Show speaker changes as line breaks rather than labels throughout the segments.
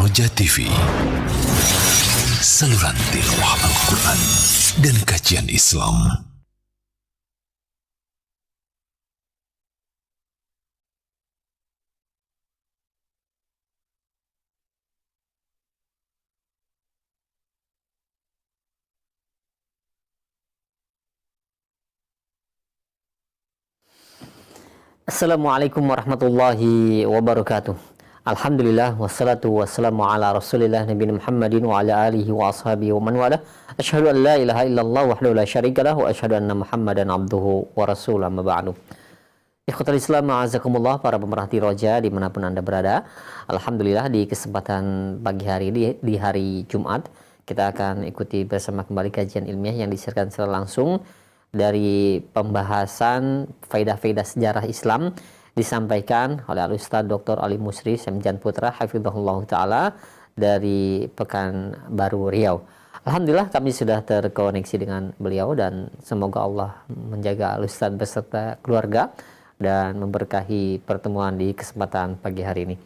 Roja TV, saluran tilawah Al-Quran dan kajian Islam.
Assalamualaikum warahmatullahi wabarakatuh. Alhamdulillah wassalatu wassalamu ala Rasulillah nabiyina Muhammadin wa ala alihi wa ashabihi wa man wala. Asyhadu an la ilaha illallah wahdahu la syarikalah wa asyhadu anna Muhammadan abduhu wa rasuluh, amma ba'du. Ikhwatul Islam, a'azakumullah, para pemerhati Roja dimanapun Anda berada. Alhamdulillah di kesempatan pagi hari di hari Jumat kita akan ikuti bersama kembali kajian ilmiah yang disiarkan secara langsung dari pembahasan faidah-faidah sejarah Islam disampaikan oleh Al-Ustaz Dr. Ali Musri Semjan Putra hafizahullah taala dari Pekanbaru Riau. Alhamdulillah kami sudah terkoneksi dengan beliau dan semoga Allah menjaga Al-Ustaz beserta keluarga dan memberkahi pertemuan di kesempatan pagi hari ini.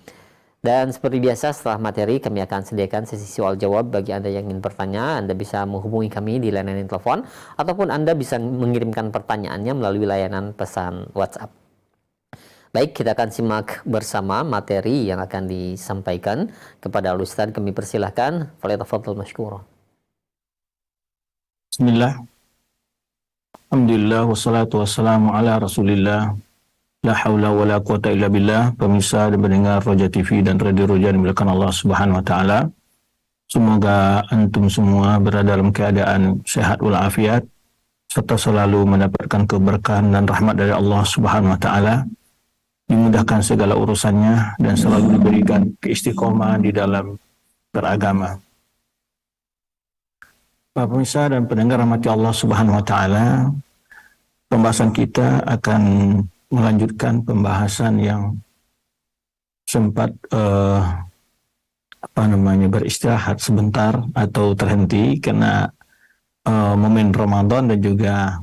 Dan seperti biasa, setelah materi kami akan sediakan sesi soal jawab. Bagi Anda yang ingin bertanya, Anda bisa menghubungi kami di layanan telepon ataupun Anda bisa mengirimkan pertanyaannya melalui layanan pesan WhatsApp. Baik, kita akan simak bersama materi yang akan disampaikan kepada Al-Ustaz. Kami persilahkan. Falyatafadhal mashkura.
Bismillah. Alhamdulillah wassalatu wassalamu ala Rasulillah. La haula wa la quwata illa billah. Pemirsa dan pendengar Roja TV dan Radio Roja dimuliakan Allah Subhanahu wa taala. Semoga antum semua berada dalam keadaan sehat walafiat serta selalu mendapatkan keberkahan dan rahmat dari Allah Subhanahu wa taala. Dimudahkan segala urusannya dan selalu diberikan keistiqomahan di dalam beragama. Para pemirsa dan pendengar rahmati Allah Subhanahu wa taala, pembahasan kita akan melanjutkan pembahasan yang sempat beristirahat sebentar atau terhenti karena momen Ramadan dan juga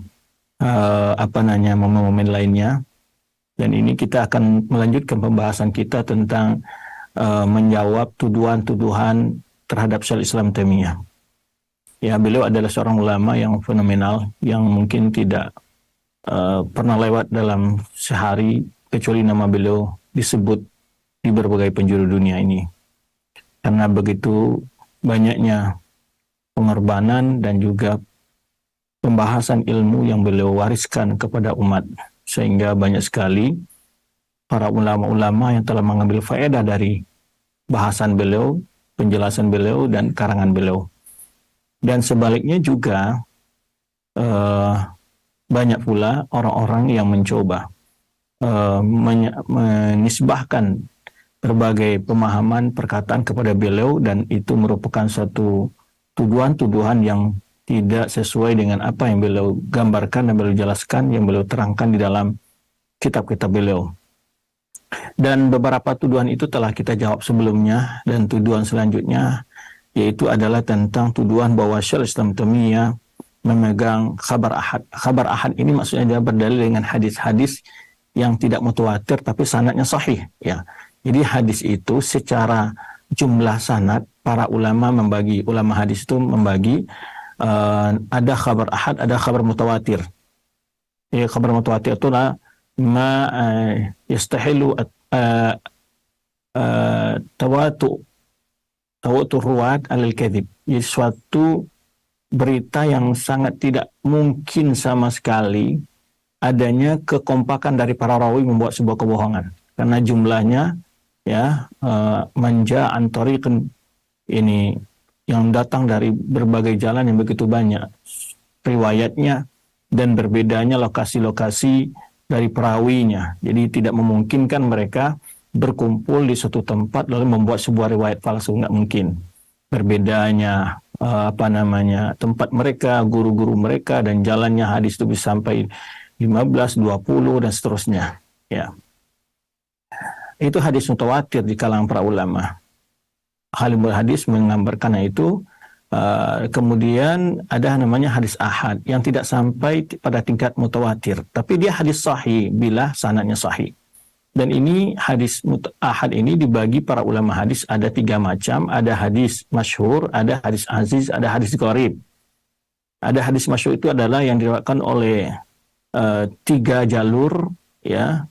momen-momen lainnya. Dan ini kita akan melanjutkan pembahasan kita tentang menjawab tuduhan-tuduhan terhadap Syekhul Islam Taimiyah. Ya, beliau adalah seorang ulama yang fenomenal yang mungkin tidak pernah lewat dalam sehari kecuali nama beliau disebut di berbagai penjuru dunia ini. Karena begitu banyaknya pengorbanan dan juga pembahasan ilmu yang beliau wariskan kepada umat. Sehingga banyak sekali para ulama-ulama yang telah mengambil faedah dari bahasan beliau, penjelasan beliau, dan karangan beliau. Dan sebaliknya juga banyak pula orang-orang yang mencoba menisbahkan berbagai pemahaman perkataan kepada beliau, dan itu merupakan satu tuduhan-tuduhan yang tidak sesuai dengan apa yang beliau gambarkan dan beliau jelaskan, yang beliau terangkan di dalam kitab-kitab beliau. Dan beberapa tuduhan itu telah kita jawab sebelumnya, dan tuduhan selanjutnya yaitu adalah tentang tuduhan bahwa Syekhul Islam Taimiyah memegang khabar ahad. Khabar ahad ini maksudnya dia berdalil dengan hadis-hadis yang tidak mutawatir tapi sanadnya sahih, ya. Jadi hadis itu secara jumlah sanad para ulama hadis itu membagi ada khabar ahad, ada khabar mutawatir. Ya, khabar mutawatir itu adalah ma yastahilu tawatu ruwat alal kadhib. Jadi suatu berita yang sangat tidak mungkin sama sekali adanya kekompakan dari para rawi membuat sebuah kebohongan, karena jumlahnya manja antariqin ini yang datang dari berbagai jalan yang begitu banyak riwayatnya dan berbedanya lokasi-lokasi dari perawinya. Jadi tidak memungkinkan mereka berkumpul di suatu tempat lalu membuat sebuah riwayat palsu, nggak mungkin. Berbedanya tempat mereka, guru-guru mereka, dan jalannya hadis itu bisa sampai 15, 20 dan seterusnya. Ya. Itu hadis mutawatir di kalangan para ulama. Alimul hadis menggambarkannya itu. Kemudian ada namanya hadis ahad yang tidak sampai pada tingkat mutawatir, tapi dia hadis sahih bila sanadnya sahih. Dan ini hadis ahad ini dibagi para ulama hadis ada 3 macam. Ada hadis masyhur, ada hadis aziz, ada hadis gharib. Ada hadis masyhur itu adalah yang diriwayatkan oleh 3 jalur ya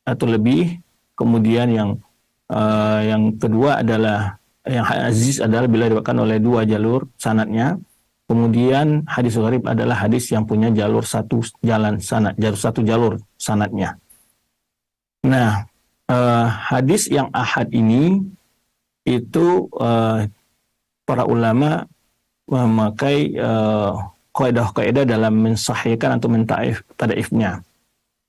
atau lebih. Kemudian yang kedua adalah yang aziz adalah bila diriwayatkan oleh 2 jalur sanadnya. Kemudian hadis gharib adalah hadis yang punya jalur satu jalur sanadnya. Nah, hadis yang ahad ini itu para ulama memakai kaidah-kaidah dalam mensahihkan atau mentadaifnya.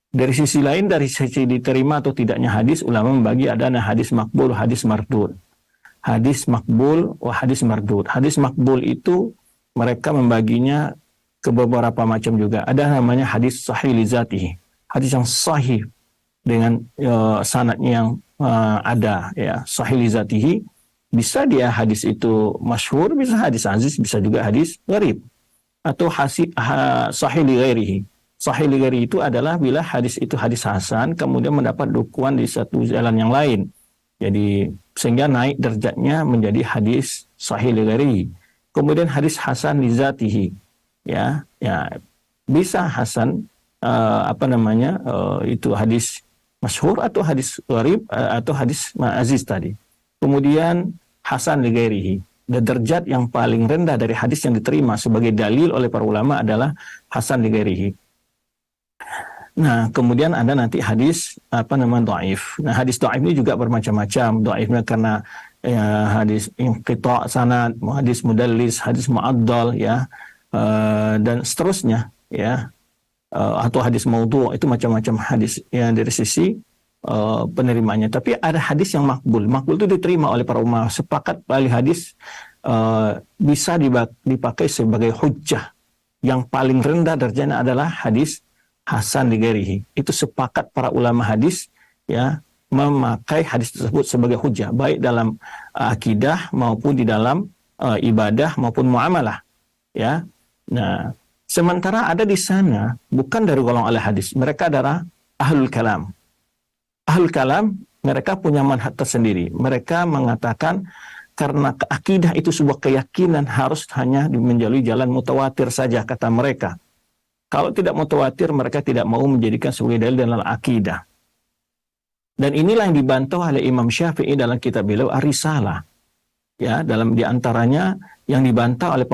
Dari sisi lain, dari sisi diterima atau tidaknya hadis, ulama membagi ada hadis makbul, hadis mardud. Hadis makbul, hadis mardud. Hadis makbul itu mereka membaginya ke beberapa macam juga. Ada namanya hadis sahih li zatihi. Hadis yang sahih dengan sanadnya yang ada ya, sahih li zatihi. Bisa dia hadis itu masyhur, bisa hadis aziz, bisa juga hadis gharib. Atau sahih li ghairihi. Sahih li ghairihi itu adalah bila hadis itu hadis hasan kemudian mendapat dukungan di satu jalan yang lain. Jadi sehingga naik derajatnya menjadi hadis sahih li ghairihi. Kemudian hadis hasan li zatihi. Ya, bisa hasan itu hadis masyhur atau hadis gharib atau hadis aziz tadi. Kemudian hasan li ghairihi. Dan derajat yang paling rendah dari hadis yang diterima sebagai dalil oleh para ulama adalah hasan li ghairihi. Nah, kemudian ada nanti hadis dhaif. Nah, hadis dhaif ini juga bermacam-macam. Dhaifnya karena hadis inqita' sanad, hadis mudallis, hadis mu'addal ya. Dan seterusnya ya. Atau hadis maudhu', itu macam-macam hadis yang dari sisi penerimanya. Tapi ada hadis yang makbul. Makbul itu diterima oleh para ulama. Sepakat ahli hadis bisa dipakai sebagai hujjah. Yang paling rendah darjahnya adalah hadis hasan li ghairihi. Itu sepakat para ulama hadis ya memakai hadis tersebut sebagai hujjah baik dalam akidah maupun di dalam ibadah maupun muamalah ya. Nah, sementara ada di sana bukan dari golongan ahli hadis, mereka adalah ahlul kalam. Ahlul kalam mereka punya manhaj tersendiri. Mereka mengatakan karena akidah itu sebuah keyakinan harus hanya menjalui jalan mutawatir saja kata mereka. Kalau tidak mutawatir, mereka tidak mau menjadikan sebagai dalil dalam akidah. Dan inilah yang dibantah oleh Imam Syafi'i dalam kitab beliau Ar-Risalah. Ya, dalam diantaranya yang dibantah oleh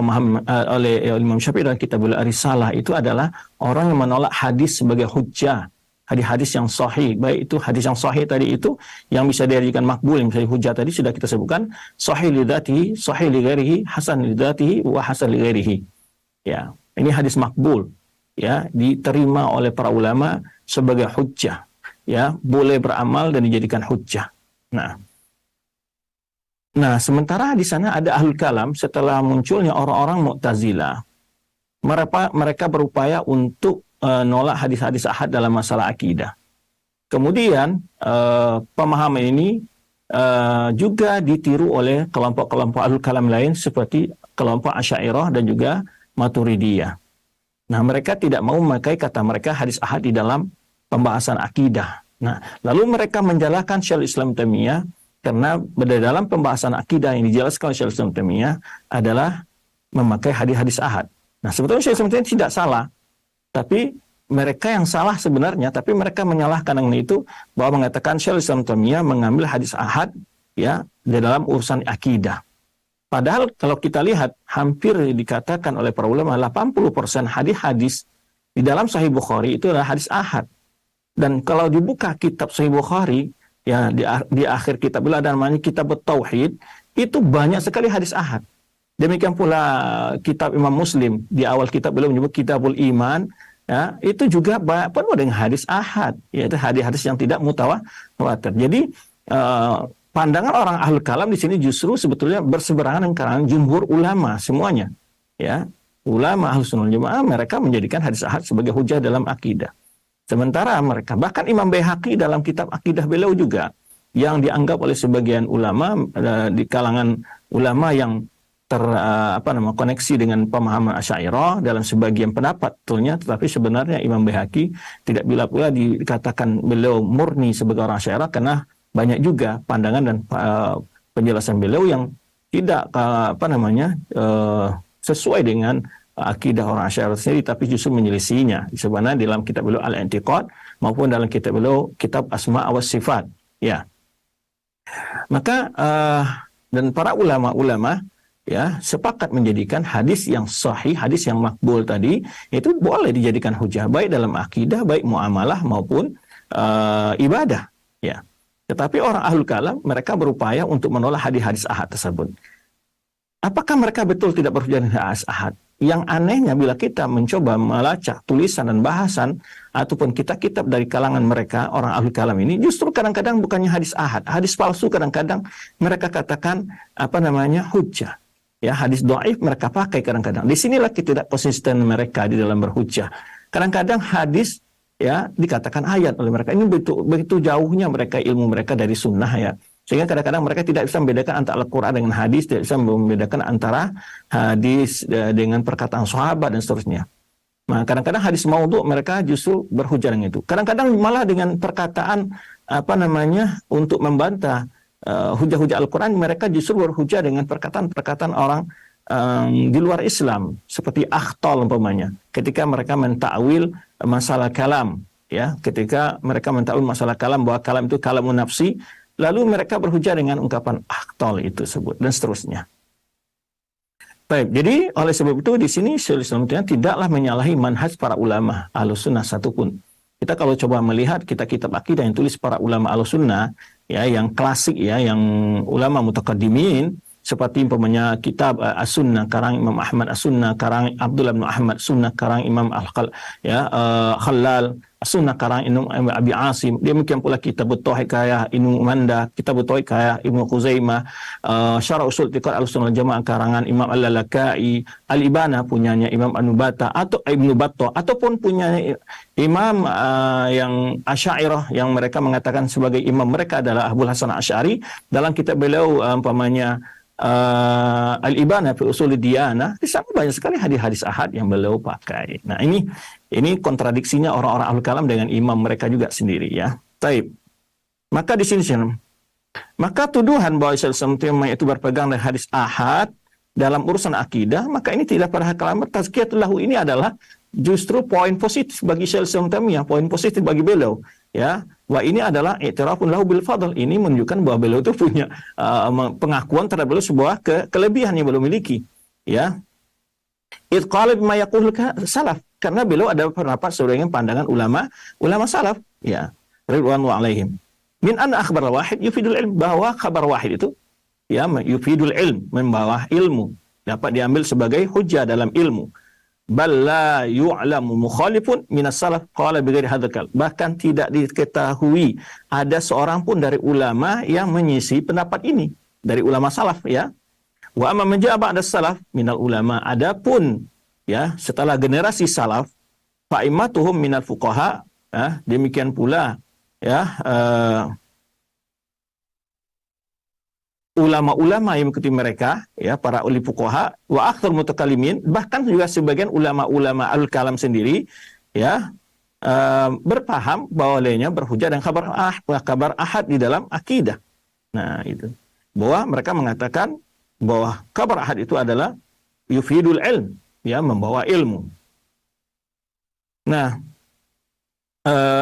oleh Imam Syafi'i dalam kitab beliau Ar-Risalah itu adalah orang yang menolak hadis sebagai hujjah. Hadis-hadis yang sahih, baik itu hadis yang sahih tadi itu yang bisa dijadikan makbul, yang misalnya hujjah tadi sudah kita sebutkan, sahih li dzatihi, sahih li ghairihi, hasan li dzatihi, wa hasan li ghairihi. Ya, ini hadis makbul. Ya, diterima oleh para ulama sebagai hujjah, ya, boleh beramal dan dijadikan hujjah. Nah, sementara di sana ada ahlul kalam setelah munculnya orang-orang Mu'tazilah. Mereka berupaya untuk nolak hadis-hadis ahad dalam masalah akidah. Kemudian pemahaman ini juga ditiru oleh kelompok-kelompok ahlul kalam lain seperti kelompok Asy'ariyah dan juga Maturidiyah. Nah, mereka tidak mau memakai kata mereka hadis ahad di dalam pembahasan akidah. Nah, lalu mereka menjalankan Syekhul Islam Taimiyah karena dalam pembahasan akidah yang dijelaskan oleh Syekhul Islam Taimiyah adalah memakai hadis-hadis ahad. Nah, sebetulnya Syekhul Islam Taimiyah tidak salah. Tapi mereka yang salah sebenarnya, tapi mereka menyalahkan yang itu bahwa mengatakan Syekhul Islam Taimiyah mengambil hadis ahad ya di dalam urusan akidah. Padahal kalau kita lihat hampir dikatakan oleh para ulama 80% hadis-hadis di dalam Sahih Bukhari itu adalah hadis ahad. Dan kalau dibuka kitab Sahih Bukhari ya di akhir kitab beliau ada namanya Kitab Tauhid, itu banyak sekali hadis ahad. Demikian pula kitab Imam Muslim di awal kitab beliau menyebut Kitabul Iman ya, itu juga penuh dengan hadis ahad, yaitu hadis-hadis yang tidak mutawatir. Jadi pandangan orang ahlul kalam di sini justru sebetulnya berseberangan dengan kalangan jumhur ulama semuanya. Ya, ulama Ahlus Sunnah wal Jamaah mereka menjadikan hadis ahad sebagai hujah dalam akidah. Sementara mereka bahkan Imam Baihaqi dalam kitab akidah beliau juga yang dianggap oleh sebagian ulama di kalangan ulama yang koneksi dengan pemahaman Asy'ariyah dalam sebagian pendapat betulnya, tetapi sebenarnya Imam Baihaqi tidak bila pula dikatakan beliau murni sebagai orang Asy'ariyah, karena banyak juga pandangan dan penjelasan beliau yang tidak sesuai dengan akidah orang Asy'ariyah sendiri, tapi justru menyelisihinya. Sebenarnya dalam kitab beliau Al-I'tiqad maupun dalam kitab beliau kitab Asma' wa Sifat, ya. Maka dan para ulama-ulama ya sepakat menjadikan hadis yang sahih, hadis yang makbul tadi itu boleh dijadikan hujah baik dalam akidah, baik muamalah maupun ibadah, ya. Tetapi orang ahlul kalam mereka berupaya untuk menolak hadis-hadis ahad tersebut. Apakah mereka betul tidak berhujah dengan hadis ahad? Yang anehnya bila kita mencoba melacak tulisan dan bahasan ataupun kitab-kitab dari kalangan mereka, orang ahlul kalam ini, justru kadang-kadang bukannya hadis ahad, hadis palsu kadang-kadang mereka katakan hujah. Ya, hadis dhaif mereka pakai kadang-kadang. Di sinilah ketidak konsisten mereka di dalam berhujjah. Kadang-kadang hadis ya dikatakan ayat oleh mereka. Ini begitu jauhnya mereka ilmu mereka dari sunnah, ya. Sehingga kadang-kadang mereka tidak bisa membedakan antara Al-Quran dengan hadis, tidak bisa membedakan antara hadis dengan perkataan sahabat dan seterusnya. Nah, kadang-kadang hadis maudhu mereka justru berhujjah dengan itu. Kadang-kadang malah dengan perkataan untuk membantah hujah-hujah Al-Quran, mereka justru berhujah dengan perkataan-perkataan orang di luar Islam, seperti Akhtal umpamanya, ketika mereka mentakwil masalah kalam, ya, ketika mereka mentakwil masalah kalam bahwa kalam itu kalamun nafsi, lalu mereka berhujah dengan ungkapan Akhtal itu sebut dan seterusnya. Baik, jadi oleh sebab itu di sini Syaikhul Islam tidaklah menyalahi manhaj para ulama Ahlussunnah satupun. Kita kalau coba melihat kitab-kitab akidah yang tulis para ulama Ahlussunnah, ya, yang klasik, ya, yang ulama mutaqaddimin, seperti umpamanya kitab As-Sunnah karang Imam Ahmad, As-Sunnah karang Abdullah bin Ahmad, Sunnah karang Imam Khalal, As-Sunnah karang Imam Abi Asim. Demikian pula kitab Tauhid karya Ibnu Manda, kitab Tauhid karya Ibnu Khuzaimah, Syarah Ushul I'tiqad Ahlussunnah wal Jamaah karangan Imam Al-Lalaka'i, Al-Ibana punyanya Imam An-Nubata atau Ibnu Battah, ataupun punyanya imam yang Asy'ariyah yang mereka mengatakan sebagai imam mereka adalah Abu Hasan Asy'ari, dalam kitab beliau umpamanya Al-Ibana fi Ushul Diyanah, di sana banyak sekali hadis-hadis ahad yang beliau pakai. Nah, ini kontradiksinya orang-orang ahlul kalam dengan imam mereka juga sendiri, ya. Taib. Maka di sini maka tuduhan bahwa Islam itu berpegang dengan hadis ahad dalam urusan akidah, maka ini tidak pada kalam tazkiyatun lahu, ini adalah justru poin positif bagi Islam, poin positif bagi beliau, ya. Wah, ini adalah i'tirafun lahu bil fadl, ini menunjukkan bahwa beliau itu punya pengakuan terhadap beliau sebuah kelebihan yang beliau miliki, ya. Idh qala bima yaqul salaf, karena beliau ada pendapat sesuai dengan pandangan ulama salaf, ya, ridwanullah alaihim. Min anna akhbar wahid yufidul ilm, bahwa kabar wahid itu, ya, yufidul ilm, membawa ilmu, dapat diambil sebagai hujjah dalam ilmu. Bal la yu'lamu mukhalifun minas salaf qala bighairi hadzal, bahkan tidak diketahui ada seorang pun dari ulama yang menyisi pendapat ini dari ulama salaf, ya. Wa amma man ja'a ba'da salaf minal ulama, adapun, ya, setelah generasi salaf, fa immatuhum minal fuqaha, ya, demikian pula, ya, ulama-ulama yang mengikuti mereka, ya, para uli fuqaha wa aktsar mutakallimin, bahkan juga sebagian ulama-ulama al-kalam sendiri, ya, berpaham bahwa lainnya berhujjah dan kabar ahad di dalam akidah. Nah, itu bahwa mereka mengatakan bahwa kabar ahad itu adalah yufidul ilm, ya, membawa ilmu. Nah,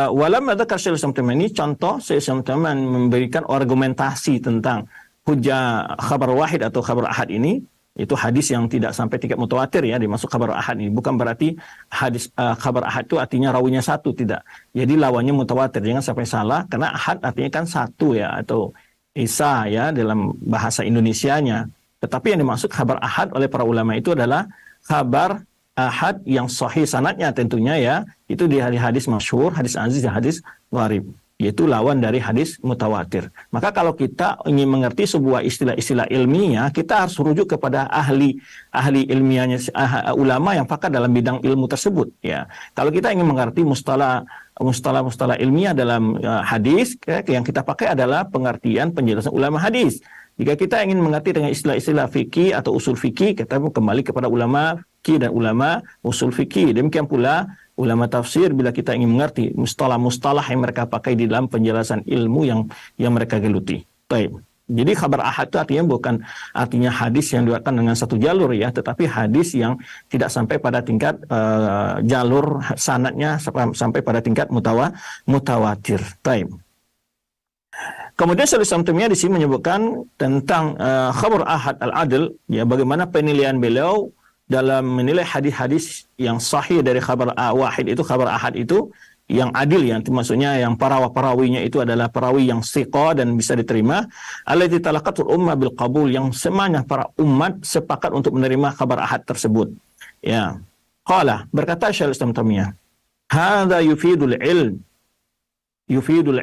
walam adzakar Syaikhul Islam ini contoh Syaikhul Islam memberikan argumentasi tentang hujjah khabar wahid atau khabar ahad ini, itu hadis yang tidak sampai tingkat mutawatir, ya, dimasuk khabar ahad ini. Bukan berarti hadis khabar ahad itu artinya rawinya satu, tidak. Jadi lawannya mutawatir, jangan sampai salah, karena ahad artinya kan satu, ya, atau isa, ya, dalam bahasa Indonesianya. Tetapi yang dimaksud khabar ahad oleh para ulama itu adalah khabar ahad yang sahih sanadnya tentunya, ya, itu di hadis masyhur, hadis aziz, hadis gharib, yaitu lawan dari hadis mutawatir. Maka kalau kita ingin mengerti sebuah istilah-istilah ilmiah, kita harus rujuk kepada ahli ilmiahnya, ulama yang pakar dalam bidang ilmu tersebut, ya. Kalau kita ingin mengerti mustalah ilmiah dalam hadis, yang kita pakai adalah pengertian penjelasan ulama hadis. Jika kita ingin mengerti dengan istilah-istilah fikih atau usul fikih, kita kembali kepada ulama fikih dan ulama usul fikih. Demikian pula ulama tafsir bila kita ingin mengerti mustalah-mustalah yang mereka pakai di dalam penjelasan ilmu yang mereka geluti. Baik. Jadi khabar ahad itu artinya bukan artinya hadis yang diriwayatkan dengan satu jalur ya, tetapi hadis yang tidak sampai pada tingkat jalur sanadnya sampai pada tingkat mutawatir. Baik. Kemudian Syaikhul Islam Taimiyah di sini menyebutkan tentang khabar ahad al-adl, ya, bagaimana penilaian beliau dalam menilai hadis-hadis yang sahih dari khabar wahid itu, khabar ahad itu yang adil, yang maksudnya yang perawinya itu adalah perawi yang thiqah dan bisa diterima, allati talaqatul ummah bil qabul, yang semuanya para umat sepakat untuk menerima khabar ahad tersebut. Ya. Qala, berkata Syaikhul Islam Taimiyah, hadza yufidul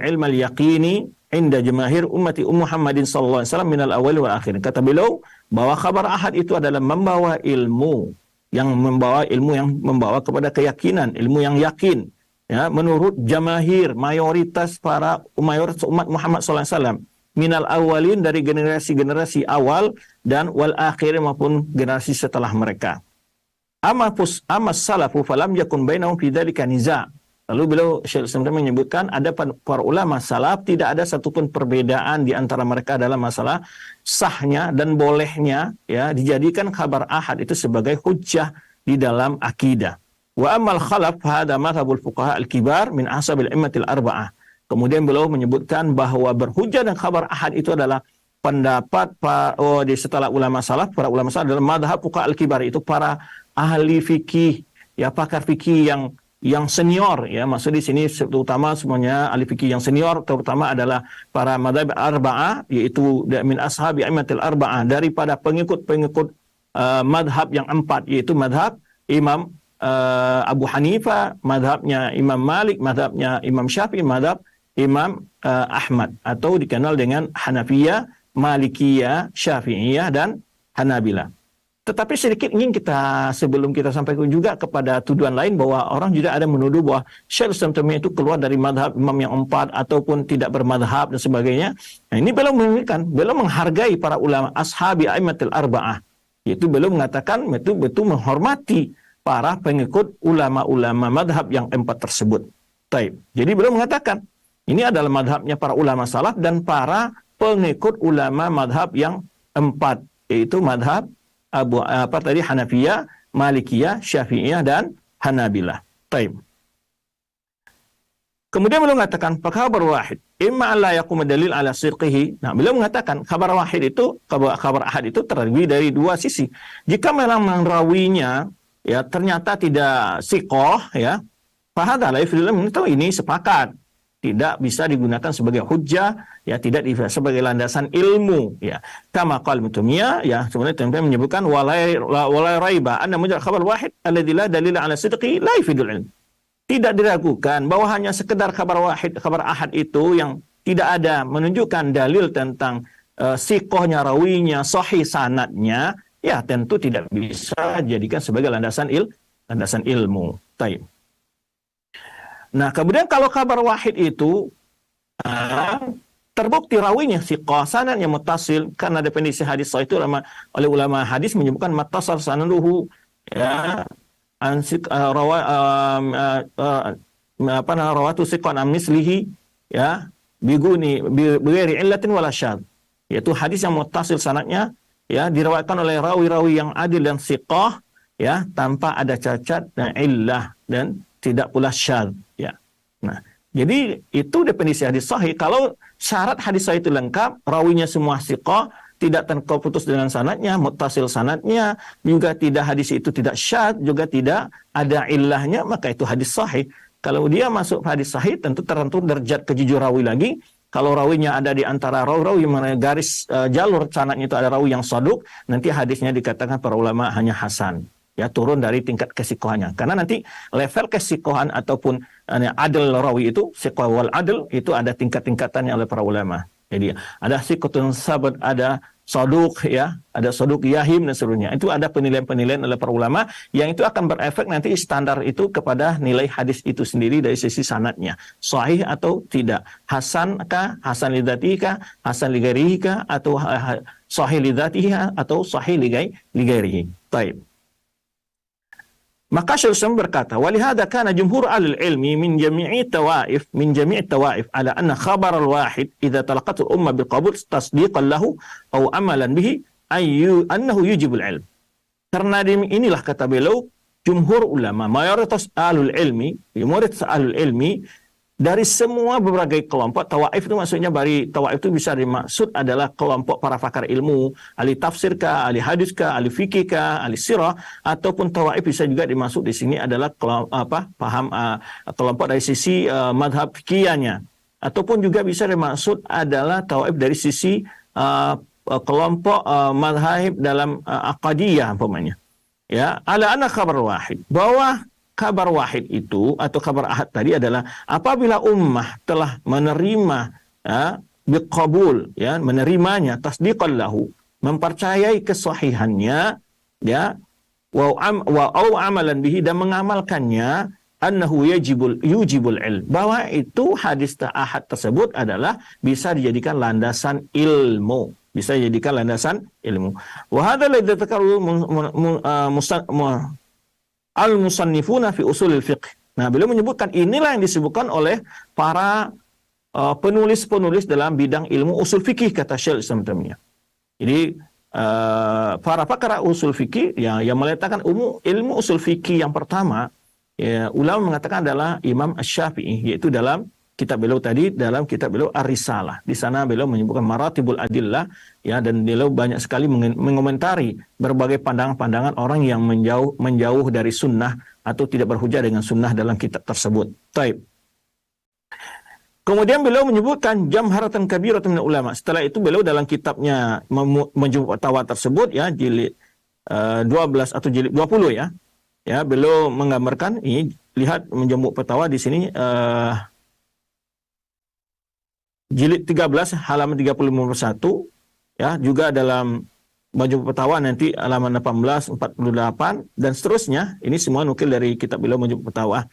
ilm al-yaqini inda jamaahir ummati Muhammadin sallallahu alaihi wasallam minal awal wal akhir. Kata beliau bahwa khabar ahad itu adalah membawa ilmu yang membawa kepada keyakinan, ilmu yang yakin, ya, menurut jamaahir, mayoritas umat Muhammad sallallahu alaihi wasallam, minal awalin, dari generasi-generasi awal, dan wal akhir, maupun generasi setelah mereka. Amma salafu falam yakun bainahum fi dzalika niza'. Lalu beliau Syekh Islam menyebutkan ada para ulama salaf tidak ada satupun perbedaan di antara mereka dalam masalah sahnya dan bolehnya, ya, dijadikan khabar ahad itu sebagai hujjah di dalam akidah. Wa ammal khalaf hada madhabul fuqaha al-kibar min ashabil immatil arba'ah. Kemudian beliau menyebutkan bahwa berhujjah dan khabar ahad itu adalah pendapat setelah ulama salaf, para ulama salaf dalam madhab fuqaha al-kibar, itu para ahli fikih, ya, pakar fikih yang senior, ya, maksud di sini terutama semuanya ahli fikih yang senior, terutama adalah para madhab arba'ah, yaitu min ashabi immatil arba'ah, daripada pengikut madhab yang empat, yaitu madhab Imam Abu Hanifah, madhabnya Imam Malik, madhabnya Imam Syafi'i, madhab Imam Ahmad, atau dikenal dengan Hanafiyah, Malikiyah, Syafi'iyah, dan Hanabilah. Tetapi sedikit ingin sebelum kita sampai juga kepada tuduhan lain, bahwa orang juga ada menuduh bahwa Syekh Islam Taimiyah itu keluar dari madhab imam yang empat ataupun tidak bermadhab dan sebagainya. Nah, ini beliau menghargai para ulama ashabi a'immatil arba'ah, yaitu beliau mengatakan itu betul menghormati para pengikut ulama-ulama madhab yang empat tersebut. Taib. Jadi beliau mengatakan ini adalah madhabnya para ulama salaf dan para pengikut ulama madhab yang empat, yaitu madhab Hanafiyah, Malikiyah, Syafi'iyah, dan Hanabilah. Taib. Kemudian beliau mengatakan khabar wahid imma la yaqum dalil ala sirqihi. Nah, beliau mengatakan khabar wahid itu, khabar ahad itu terdiri dari dua sisi. Jika memang rawinya, ya, ternyata tidak siqah, ya, fahadha la yufidul ilm, itu ini sepakat tidak bisa digunakan sebagai hujjah, ya, tidak sebagai landasan ilmu, ya. Kama qala Taimiyah, ya, sebenarnya Taimiyah menyebutkan walai raiba anna mujarrad khabar wahid alladzi la dalila ala sidqi la yufidul ilm. Tidak diragukan bahwa hanya sekedar khabar wahid, khabar ahad itu yang tidak ada menunjukkan dalil tentang siqahnya rawinya, sahih sanadnya, ya, tentu tidak bisa dijadikan sebagai landasan ilmu. Taib. Nah, kemudian kalau kabar wahid itu terbukti rawinya siqah, sanadnya muttasil, karena definisi hadis sahih itu oleh ulama hadis menyebutkan mattasal sanaduhu, ya, rawatu siqan am mislihi, ya, bighairi illatin wala syadz, yaitu hadis yang muttasil sanadnya, ya, diriwayatkan oleh rawi-rawi yang adil dan siqah, ya, tanpa ada cacat dan illah dan tidak pula syadz, ya. Nah, jadi itu definisi hadis sahih. Kalau syarat hadis sahih itu lengkap, rawinya semua siqah, tidak terputus dengan sanadnya, muttasil sanadnya, juga tidak, hadis itu tidak syadz, juga tidak ada illahnya, maka itu hadis sahih. Kalau dia masuk hadis sahih, tentu tertentu derajat kejujuran rawi lagi. Kalau rawinya ada di antara rawi-rawi yang garis jalur sanadnya itu ada rawi yang saduk, nanti hadisnya dikatakan para ulama hanya hasan, ya, turun dari tingkat kesikohannya. Karena nanti level kesikohan ataupun adil rawi itu, siqah wal adil, itu ada tingkat-tingkatannya oleh para ulama. Jadi ada sikotun sabat, ada soduk, ya, ada soduk yahim dan seterusnya. Itu ada penilaian-penilaian oleh para ulama yang itu akan berefek nanti standar itu kepada nilai hadis itu sendiri dari sisi sanadnya, sahih atau tidak, hasan kah, hasan lidzatihi kah, hasan lighairihi kah, atau sahih lidzatihi atau sahih lighairihi. Baik. Maka Syekh Utsaimin berkata, "Walihada kana jumhur ahli ilmi min jami'i tawaif ala anna khabar al-wahid idza talaqat al-ummah biqabul tasdiqan lahu aw amalan bihi annahu yujibul ilm." Karena inilah kata beliau, jumhur ulama, mayoritas ahlul ilmi dari semua berbagai kelompok. Tawaif itu maksudnya, dari tawaif itu bisa dimaksud adalah kelompok para pakar ilmu, ahli tafsir kah, ahli hadis kah, ahli fikih kah, ahli sirah, ataupun tawaif bisa juga dimaksud di sini adalah kelompok dari sisi madhab fikihnya, ataupun juga bisa dimaksud adalah tawaif dari sisi kelompok madhab dalam aqadiyah umpamanya. Ya, ala anna khabar wahid, bahwa kabar wahid itu atau kabar ahad tadi adalah apabila ummah telah menerima biqabul, ya, menerimanya, tasdiqan lahu, mempercayai kesahihannya, ya, wa amalan bihi, dan mengamalkannya, annahu yujibul ilm, bahwa itu hadis ahad tersebut adalah bisa dijadikan landasan ilmu, bisa dijadikan landasan ilmu. Wa hadza ladzi dzakarahu al-musannifuna fi usulil fiqh. Nah, beliau menyebutkan inilah yang disebutkan oleh para penulis-penulis dalam bidang ilmu usul fikih, kata Syekh Islam Taimiyah. Jadi para pakar usul fikih yang meletakkan ilmu usul fikih yang pertama, ya, ulama mengatakan adalah Imam Asy-Syafi'i, yaitu dalam kitab beliau tadi, dalam kitab beliau Ar-Risalah. Di sana beliau menyebutkan maratibul adillah, ya, dan beliau banyak sekali mengomentari berbagai pandangan-pandangan orang yang menjauh dari sunnah atau tidak berhujah dengan sunnah dalam kitab tersebut. Taib. Kemudian beliau menyebutkan jamharatan kabiratan min ulama. Setelah itu beliau dalam kitabnya Majmu' Fatawa tersebut, ya, jilid 12 atau jilid 20, ya. Ya, beliau menggambarkan ini, lihat Majmu' Fatawa di sini, jilid 13 halaman 35, ya, juga dalam Majmu' Fatawa nanti halaman 18, 48 dan seterusnya. Ini semua nukil dari kitab beliau Majmu' Fatawa.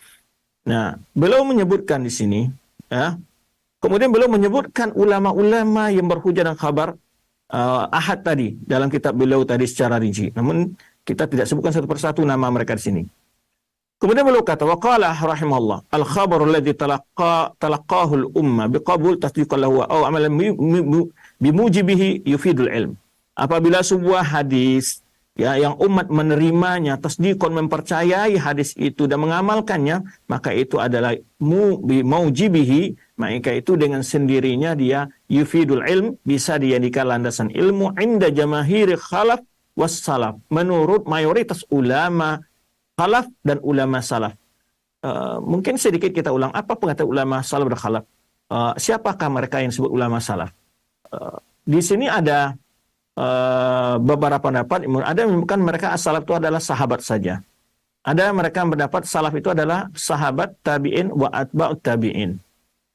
Nah, beliau menyebutkan di sini, ya. Kemudian beliau menyebutkan ulama-ulama yang berhujah dengan kabar ahad tadi dalam kitab beliau tadi secara rinci. Namun kita tidak sebutkan satu persatu nama mereka di sini. Kemudian beliau kata, wa qala rahimahullah, al-khabar alladhi talaqahu al-umma biqabul tasdiqan lahu aw amalan bimujibihi yufidul ilm. Apabila sebuah hadis, ya, yang umat menerimanya, tasdiqan, mempercayai hadis itu dan mengamalkannya, maka itu adalah bimujibihi, maka itu dengan sendirinya dia yufidul ilm, bisa dijadikan landasan ilmu inda jamahiri khalaf was salaf, menurut mayoritas ulama khalaf dan ulama salaf. Mungkin sedikit kita ulang, apa pengertian ulama salaf dan khalaf? Siapakah mereka yang disebut ulama salaf? Di sini ada beberapa pendapat. Ada yang menyebutkan mereka as-salaf itu adalah sahabat saja. Ada mereka yang mendapat salaf itu adalah sahabat, tabi'in, wa atba'ut tabi'in.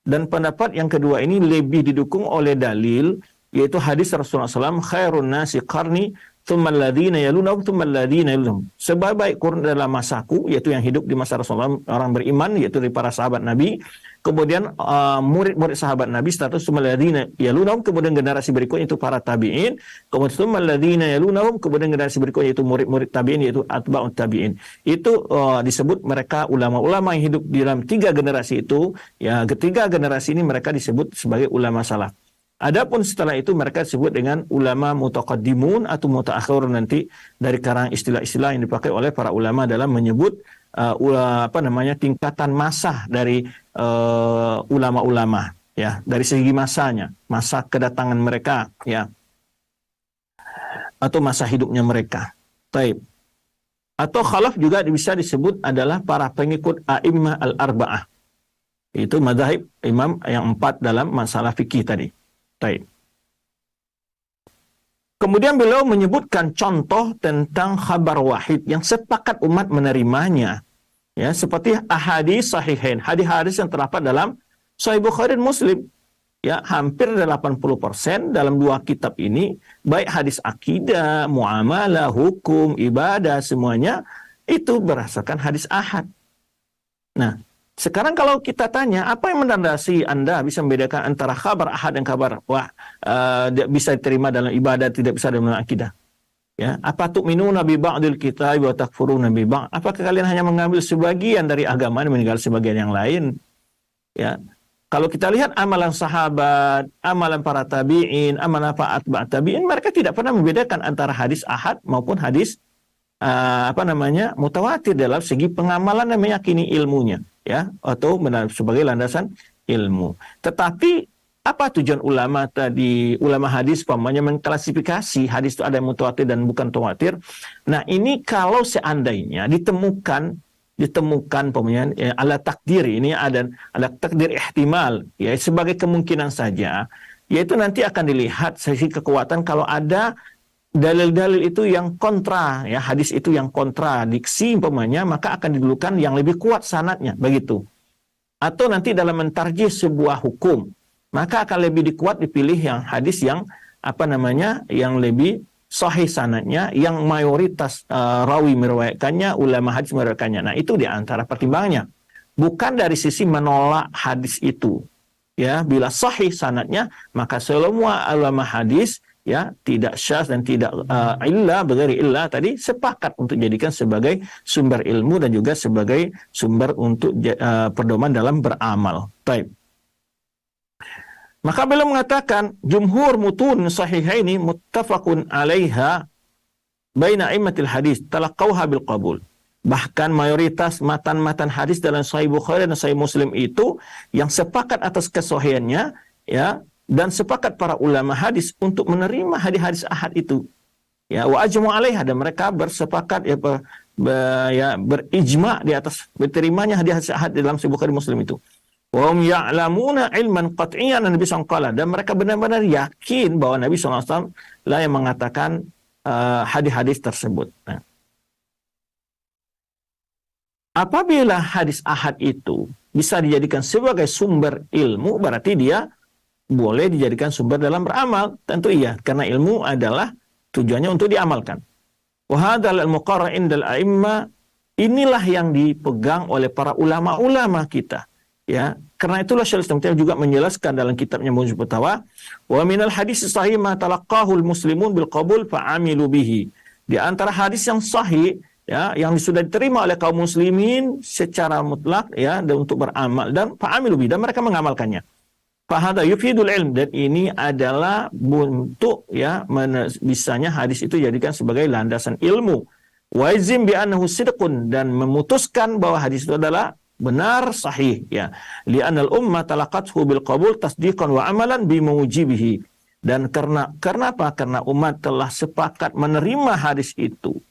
Dan pendapat yang kedua ini lebih didukung oleh dalil, yaitu hadis Rasulullah SAW, khairun nasi qarni, thumma alladhina yalunahum, thumma alladhina yalunahum. Sebaik-baik kurun dalam masaku, yaitu yang hidup di masa Rasulullah, orang beriman, yaitu dari para sahabat Nabi. Kemudian murid-murid sahabat Nabi, status thumma alladhina yalunahum, kemudian generasi berikutnya itu para tabi'in. Kemudian thumma alladhina yalunahum, kemudian generasi berikutnya itu murid-murid tabi'in, yaitu atba'ut tabi'in. Itu disebut mereka ulama-ulama yang hidup di dalam 3 generasi itu. Ya, ketiga generasi ini mereka disebut sebagai ulama salaf. Adapun setelah itu mereka disebut dengan ulama mutaqaddimun atau mutaakhirun, nanti dari karangan istilah-istilah yang dipakai oleh para ulama dalam menyebut tingkatan masa dari ulama-ulama, ya, dari segi masanya, masa kedatangan mereka, ya, atau masa hidupnya mereka. Taib. Atau khalaf juga bisa disebut adalah para pengikut a'immah al-arba'ah. Itu mazhab imam yang 4 dalam masalah fikih tadi. Taib. Kemudian beliau menyebutkan contoh tentang khabar wahid yang sepakat umat menerimanya, ya, seperti ahadits sahihain, hadis-hadis yang terdapat dalam Sahih Bukhari dan Muslim. ya hampir 80% dalam dua kitab ini, baik hadis akidah, muamalah, hukum, ibadah, semuanya itu berdasarkan hadis ahad. Nah, sekarang kalau kita tanya, apa yang mendasari Anda bisa membedakan antara kabar ahad dan kabar bisa diterima dalam ibadah, tidak bisa dalam akidah? Ya, apa tu'minuna bi ba'dil kitab wa takfuruna bi ba'd? Apakah kalian hanya mengambil sebagian dari agama dan meninggal sebagian yang lain? Ya. Kalau kita lihat amalan sahabat, amalan para tabi'in, amalan para atba' tabi'in, mereka tidak pernah membedakan antara hadis ahad maupun hadis mutawatir dalam segi pengamalan dan meyakini ilmunya, ya, atau sebagai landasan ilmu. Tetapi apa tujuan ulama tadi, ulama hadis pamannya mengklasifikasi hadis itu ada yang mutawatir dan bukan mutawatir. Nah, ini kalau seandainya ditemukan pamannya ala takdir, ini ada takdir ihtimal, ya, sebagai kemungkinan saja, yaitu nanti akan dilihat sisi kekuatan kalau ada dalil-dalil itu yang kontra, ya, hadis itu yang kontradiksi pamannya, maka akan didulukan yang lebih kuat sanadnya, begitu. Atau nanti dalam mentarjih sebuah hukum, maka akan lebih dipilih yang hadis yang yang lebih sahih sanadnya, yang mayoritas rawi meriwayatkannya, ulama hadis meriwayatkannya. Nah, itu di antara pertimbangannya. Bukan dari sisi menolak hadis itu. Ya, bila sahih sanadnya, maka semua ulama hadis, ya, tidak syaz dan tidak bighairi illah tadi sepakat untuk jadikan sebagai sumber ilmu dan juga sebagai sumber untuk pedoman dalam beramal. Baik. Maka beliau mengatakan jumhur mutun sahihaini muttafaqun 'alaiha baina a'immatil hadis talaqauha bil qabul. Bahkan mayoritas matan-matan hadis dalam Sahih Bukhari dan Sahih Muslim itu yang sepakat atas kesahihannya, ya, dan sepakat para ulama hadis untuk menerima hadis-hadis ahad itu. Ya, wa ajmu 'alaiha, dan mereka bersepakat berijma di atas diterimanya hadis-hadis ahad dalam Sahih Bukhari Muslim itu. Wa hum ya'lamuna ilman qat'iyyan Nabi sallallahu alaihi wasallam, dan mereka benar-benar yakin bahwa Nabi sallallahu alaihi wasallam lah yang mengatakan hadis-hadis tersebut. Nah, apabila hadis ahad itu bisa dijadikan sebagai sumber ilmu, berarti dia boleh dijadikan sumber dalam beramal. Tentu iya, karena ilmu adalah tujuannya untuk diamalkan. Wa hadzal al-muqarrar indal a'imma, inilah yang dipegang oleh para ulama-ulama kita. Ya, karena itulah Syaikhul Islam Taimiyah juga menjelaskan dalam kitabnya Majmu' Fatawa, wa minal hadis sahih ma talaqahu al-muslimun bil qabul fa'amilu bihi. Di antara hadis yang sahih, ya, yang sudah diterima oleh kaum muslimin secara mutlak, ya, dan untuk beramal, dan fa'amilu bihi, dan mereka mengamalkannya. Fahada yufidul ilm, dan ini adalah bentuk, ya, bisanya hadis itu jadikan sebagai landasan ilmu. Wa izim bi annahu sidqun, dan memutuskan bahwa hadis itu adalah benar, sahih, ya. Li'anal ummah talaqathu bil qabul tasdiqan wa amalan bimujibihi. Dan karena apa? Karena umat telah sepakat menerima hadis itu,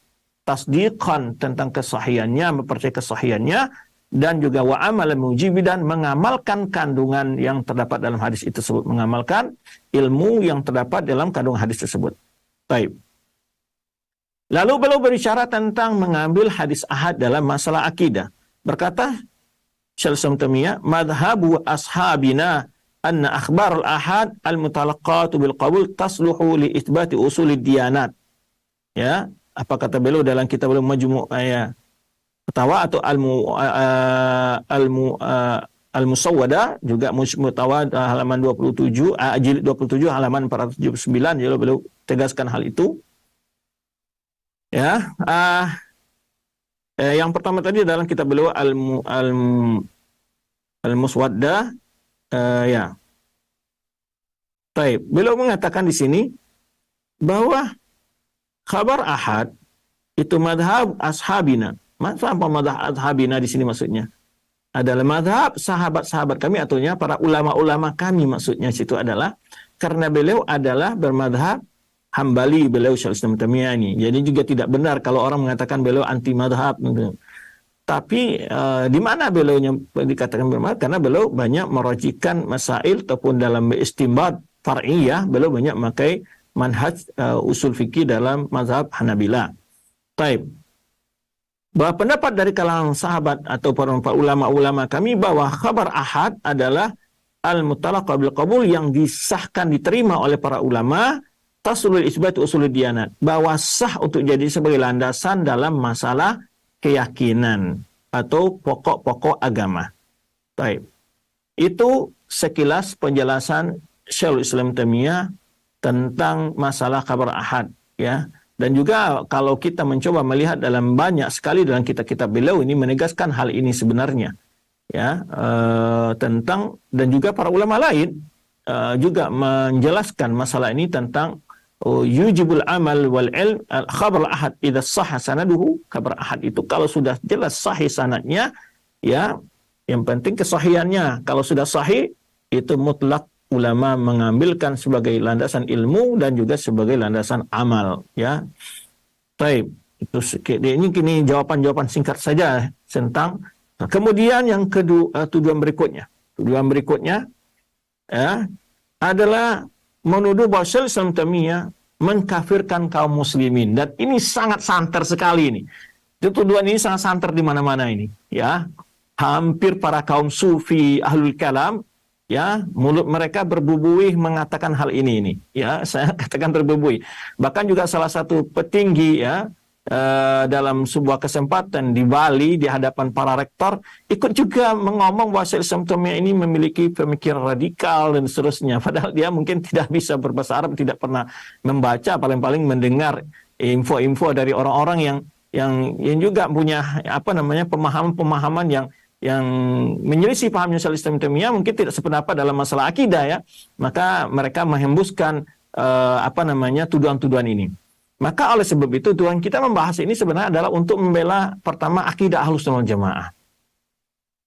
tasdiqan tentang kesahihannya, mempercayai kesahihannya, dan juga wa amalan mujibi, dan mengamalkan kandungan yang terdapat dalam hadis itu tersebut, mengamalkan ilmu yang terdapat dalam kandungan hadis tersebut. Baik. Lalu beliau berbicara tentang mengambil hadis ahad dalam masalah akidah. Berkata Syaikhul Islam Taimiyah, madhabu ashabina anna akhbar al-ahad al-mutalaqatu bil qabul tasluhu li itsbati usulid diyanat. Ya, apa kata beliau dalam kitab beliau Majmu' Fatawa atau al-Musawwada, juga Fatawa halaman 27, jilid 27 halaman 479, jadi beliau tegaskan hal itu. Ya, yang pertama tadi dalam kitab beliau Al-Muswaddah, ya. Baik, beliau mengatakan di sini bahwa khabar ahad itu madhab ashabina. Apa madhab ashabina di sini maksudnya? Adalah madhab sahabat-sahabat kami, atau para ulama-ulama kami, maksudnya situ adalah karena beliau adalah bermadhab Hambali, beliau Syaikhul Islam Taimiyah ini. Jadi juga tidak benar kalau orang mengatakan beliau anti madhab. Tapi di mana beliaunya dikatakan bermadhab? Karena beliau banyak merajikan masail ataupun dalam istinbat far'iyah, beliau banyak memakai manhaj usul fikih dalam mazhab Hanabilah. Taib. Bahwa pendapat dari kalangan sahabat atau para ulama-ulama kami bahwa khabar ahad adalah al-mutalaqqa bil qabul, yang disahkan diterima oleh para ulama, tasulul isbat usulul diyanat, bahwa sah untuk jadi sebagai landasan dalam masalah keyakinan atau pokok-pokok agama. Baik. Itu sekilas penjelasan Syekhul Islam Taimiyah tentang masalah kabar ahad, ya. Dan juga kalau kita mencoba melihat dalam banyak sekali dalam kitab-kitab beliau ini menegaskan hal ini sebenarnya, ya, tentang, dan juga para ulama lain juga menjelaskan masalah ini tentang yujibul amal wal ilm khabar ahad idza sahha sanaduhu. Kabar ahad itu kalau sudah jelas sahih sanadnya, ya, yang penting kesahihannya. Kalau sudah sahih, itu mutlak ulama mengambilkan sebagai landasan ilmu dan juga sebagai landasan amal, ya. Baik, itu ini jawaban-jawaban singkat saja tentang. Kemudian yang kedua, tujuan berikutnya ya, adalah menuduh bahwa Syekh Islam Taimiyah mengkafirkan kaum muslimin, dan ini sangat santer sekali ini. Tuduhan ini sangat santer di mana-mana ini, ya. Hampir para kaum sufi ahlul kalam, ya, mulut mereka berbubuih mengatakan hal ini, ya, saya katakan berbubuih. Bahkan juga salah satu petinggi, ya, dalam sebuah kesempatan di Bali di hadapan para rektor ikut juga mengomong bahwa Syekh Islam Taimiyah ini memiliki pemikiran radikal dan seterusnya. Padahal dia mungkin tidak bisa berbahasa Arab, tidak pernah membaca, paling-paling mendengar info-info dari orang-orang yang juga punya pemahaman yang menyelisih pahamnya Syekh Islam Taimiyah, mungkin tidak sependapat dalam masalah akidah, ya. Maka mereka menghembuskan tuduhan-tuduhan ini. Maka oleh sebab itu Tuhan kita membahas ini sebenarnya adalah untuk membela pertama akidah Ahlus Sunnah wal Jamaah.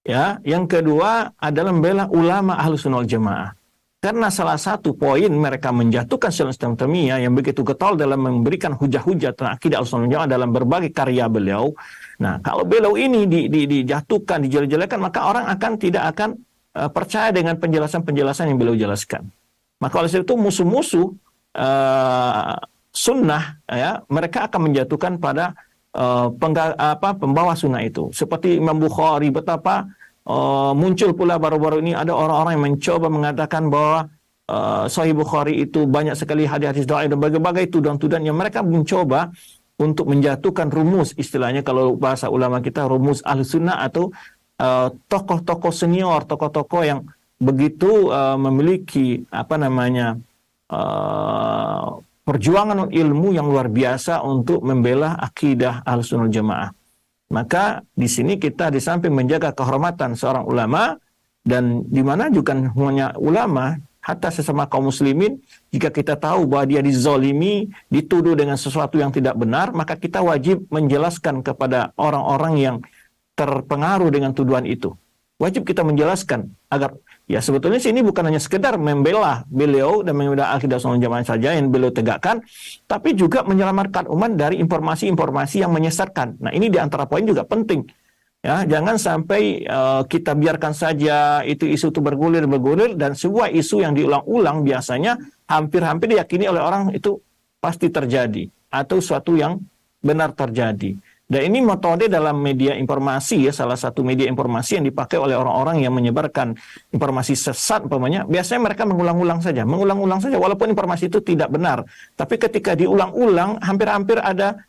Ya, yang kedua adalah membela ulama Ahlus Sunnah wal Jamaah. Karena salah satu poin mereka menjatuhkan Syekh Islam Taimiyah yang begitu getol dalam memberikan hujah-hujah tentang akidah Ahlus Sunnah wal Jamaah dalam berbagai karya beliau. Nah, kalau beliau ini dijatuhkan, dijelek-jelekan, maka orang tidak akan percaya dengan penjelasan-penjelasan yang beliau jelaskan. Maka oleh sebab itu musuh-musuh sunnah, ya, mereka akan menjatuhkan pada pembawa sunnah itu. Seperti Imam Bukhari, betapa muncul pula baru-baru ini ada orang-orang yang mencoba mengatakan bahwa Sahih Bukhari itu banyak sekali hadis-hadis dhaif dan berbagai tuduhan-tuduhan yang mereka mencoba untuk menjatuhkan rumus, istilahnya kalau bahasa ulama kita rumus Ahlus Sunnah, atau tokoh-tokoh senior, tokoh-tokoh yang begitu memiliki perjuangan ilmu yang luar biasa untuk membela akidah Ahlus Sunnah wal Jamaah. Maka di sini kita di samping menjaga kehormatan seorang ulama, dan di mana juga hanya ulama, hatta sesama kaum muslimin, jika kita tahu bahwa dia dizalimi, dituduh dengan sesuatu yang tidak benar, maka kita wajib menjelaskan kepada orang-orang yang terpengaruh dengan tuduhan itu. Wajib kita menjelaskan agar, ya, sebetulnya sini bukan hanya sekedar membela beliau dan membela akidah Sunnah Jamaah saja yang beliau tegakkan, tapi juga menyelamatkan umat dari informasi-informasi yang menyesatkan. Nah, ini di antara poin juga penting. Ya, jangan sampai kita biarkan saja itu isu itu bergulir, dan sebuah isu yang diulang-ulang biasanya hampir-hampir diyakini oleh orang itu pasti terjadi atau suatu yang benar terjadi. Dan ini metode dalam media informasi, ya, salah satu media informasi yang dipakai oleh orang-orang yang menyebarkan informasi sesat umpamanya, biasanya mereka mengulang-ulang saja walaupun informasi itu tidak benar. Tapi ketika diulang-ulang hampir-hampir ada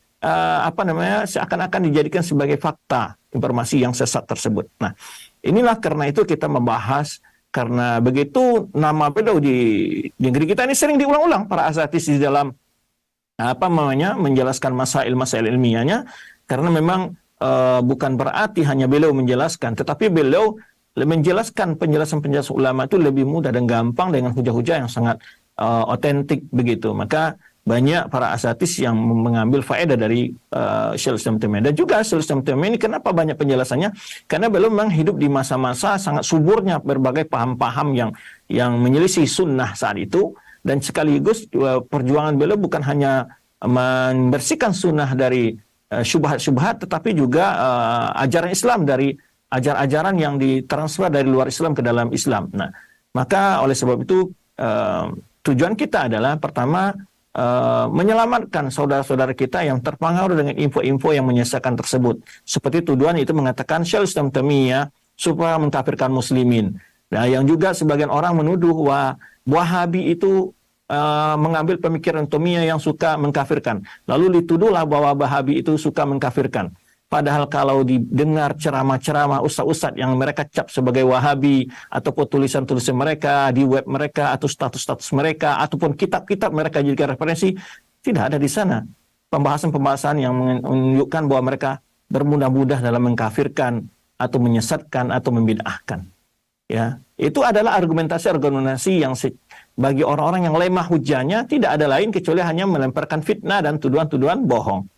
seakan-akan dijadikan sebagai fakta informasi yang sesat tersebut. Nah, inilah karena itu kita membahas, karena begitu nama beliau di negeri kita ini sering diulang-ulang para asatidz di dalam menjelaskan masail ilmiahnya, karena memang bukan berarti hanya beliau menjelaskan, tetapi beliau menjelaskan penjelasan-penjelasan ulama itu lebih mudah dan gampang dengan hujah-hujah yang sangat otentik begitu. Maka banyak para asatidz yang mengambil faedah dari Syekh Islam Taimiyah. Dan juga Syekh Islam Taimiyah ini kenapa banyak penjelasannya? Karena beliau memang hidup di masa-masa sangat suburnya berbagai paham-paham yang menyelisih sunnah saat itu, dan sekaligus perjuangan beliau bukan hanya membersihkan sunnah dari syubhat-syubhat, tetapi juga ajaran Islam dari ajaran-ajaran yang ditransfer dari luar Islam ke dalam Islam. Nah, maka oleh sebab itu tujuan kita adalah pertama menyelamatkan saudara-saudara kita yang terpengaruh dengan info-info yang menyesatkan tersebut. Seperti tuduhan itu mengatakan Syekh Islam Taimiyah supaya mengkafirkan muslimin. Nah, yang juga sebagian orang menuduh Wahabi itu mengambil pemikiran Tomia yang suka mengkafirkan. Lalu dituduhlah bahwa Wahabi itu suka mengkafirkan. Padahal kalau didengar ceramah-ceramah ustaz-ustaz yang mereka cap sebagai Wahabi, ataupun tulisan-tulisan mereka di web mereka, atau status-status mereka, ataupun kitab-kitab mereka jadikan referensi, tidak ada di sana pembahasan-pembahasan yang menunjukkan bahwa mereka bermudah-mudah dalam mengkafirkan atau menyesatkan atau membid'ahkan. Ya, itu adalah argumentasi-argumentasi yang bagi orang-orang yang lemah hujahnya tidak ada lain kecuali hanya melemparkan fitnah dan tuduhan-tuduhan bohong.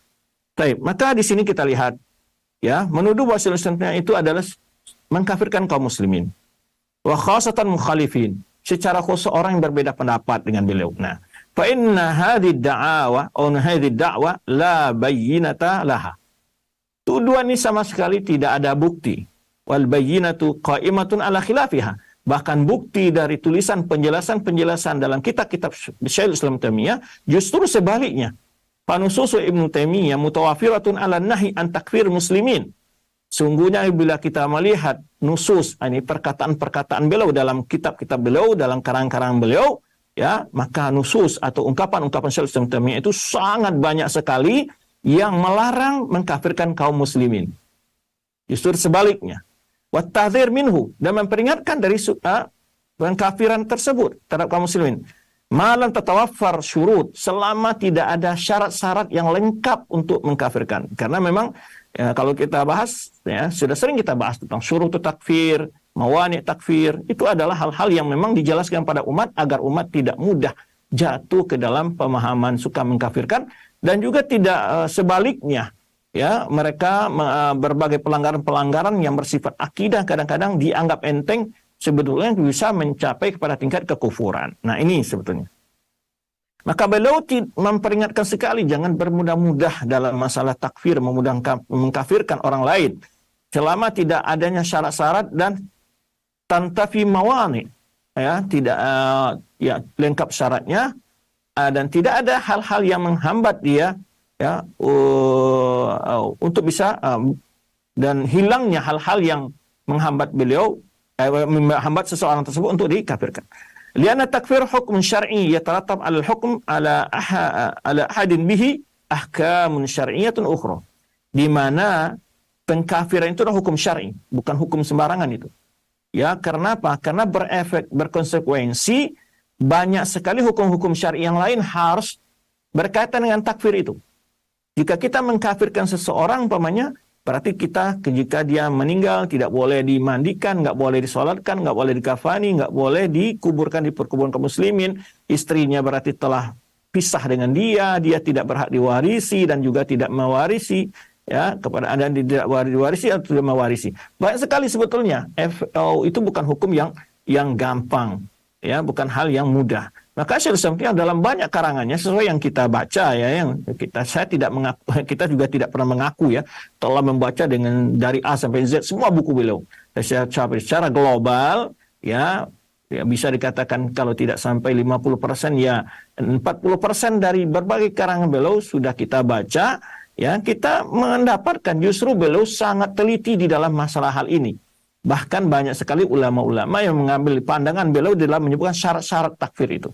Baik, maka di sini kita lihat, ya, menuduh bahwa Islamnya itu adalah mengkafirkan kaum muslimin. Wa khasatan mukhalifin, secara khusus orang yang berbeda pendapat dengan beliau. Nah, fa inna hadhihi da'wa la bayyinata laha. Tuduhan ini sama sekali tidak ada bukti. Wal bayyinatu qa'imatun ala khilafiha. Bahkan bukti dari tulisan penjelasan-penjelasan dalam kitab-kitab Syekhul Islam Taimiyah justru sebaliknya. Panususu Ibnu Taimiyah mutawafiratun ala nahi an takfir muslimin. Sungguhnya bila kita melihat nusus, ini perkataan-perkataan beliau dalam kitab-kitab beliau, dalam karang-karang beliau, ya, maka nusus atau ungkapan-ungkapan Syekhul Islam Taimiyah itu sangat banyak sekali yang melarang mengkafirkan kaum muslimin. Justru sebaliknya. Wattahdzir minhu, dan memperingatkan dari pengkafiran tersebut terhadap kaum muslimin. Malam tatawaffar syurut, selama tidak ada syarat-syarat yang lengkap untuk mengkafirkan. Karena memang ya, kalau kita bahas, ya, sudah sering kita bahas tentang syurut takfir, mawani takfir, itu adalah hal-hal yang memang dijelaskan pada umat agar umat tidak mudah jatuh ke dalam pemahaman suka mengkafirkan, dan juga tidak sebaliknya. Ya, mereka berbagai pelanggaran-pelanggaran yang bersifat akidah kadang-kadang dianggap enteng, sebetulnya bisa mencapai kepada tingkat kekufuran. Nah, ini sebetulnya. Maka beliau memperingatkan sekali jangan bermudah-mudah dalam masalah takfir, mengkafirkan orang lain selama tidak adanya syarat-syarat dan tantafi mawani, ya, tidak ya lengkap syaratnya, dan tidak ada hal-hal yang menghambat dia, ya, untuk bisa dan hilangnya hal-hal yang menghambat beliau, menghambat seseorang tersebut untuk dikafirkan. Lianna takfir hukum syar'i yataratab 'ala al-hukm 'ala ahadin bihi ahkamun syar'iyyatun ukhra. Di mana pengkafiran itu adalah hukum syar'i, bukan hukum sembarangan itu. Ya, karena apa? Karena berefek, berkonsekuensi banyak sekali hukum-hukum syar'i yang lain harus berkaitan dengan takfir itu. Jika kita mengkafirkan seseorang, umpamanya, berarti kita jika dia meninggal tidak boleh dimandikan, nggak boleh disolatkan, nggak boleh dikafani, nggak boleh dikuburkan di perkuburan kaum muslimin. Istrinya berarti telah pisah dengan dia tidak berhak diwarisi dan juga tidak mewarisi, ya, kepada Anda tidak diwarisi atau tidak mewarisi. Banyak sekali sebetulnya. Itu bukan hukum yang gampang, ya, bukan hal yang mudah. Maka Syekhul Islam dalam banyak karangannya sesuai yang kita baca, ya, yang kita juga tidak pernah mengaku, ya, telah membaca dari A sampai Z semua buku beliau. Secara global, ya bisa dikatakan kalau tidak sampai 50%, ya 40% dari berbagai karangan beliau sudah kita baca, ya, kita mendapatkan justru beliau sangat teliti di dalam masalah hal ini. Bahkan banyak sekali ulama-ulama yang mengambil pandangan beliau dalam menyebutkan syarat-syarat takfir itu,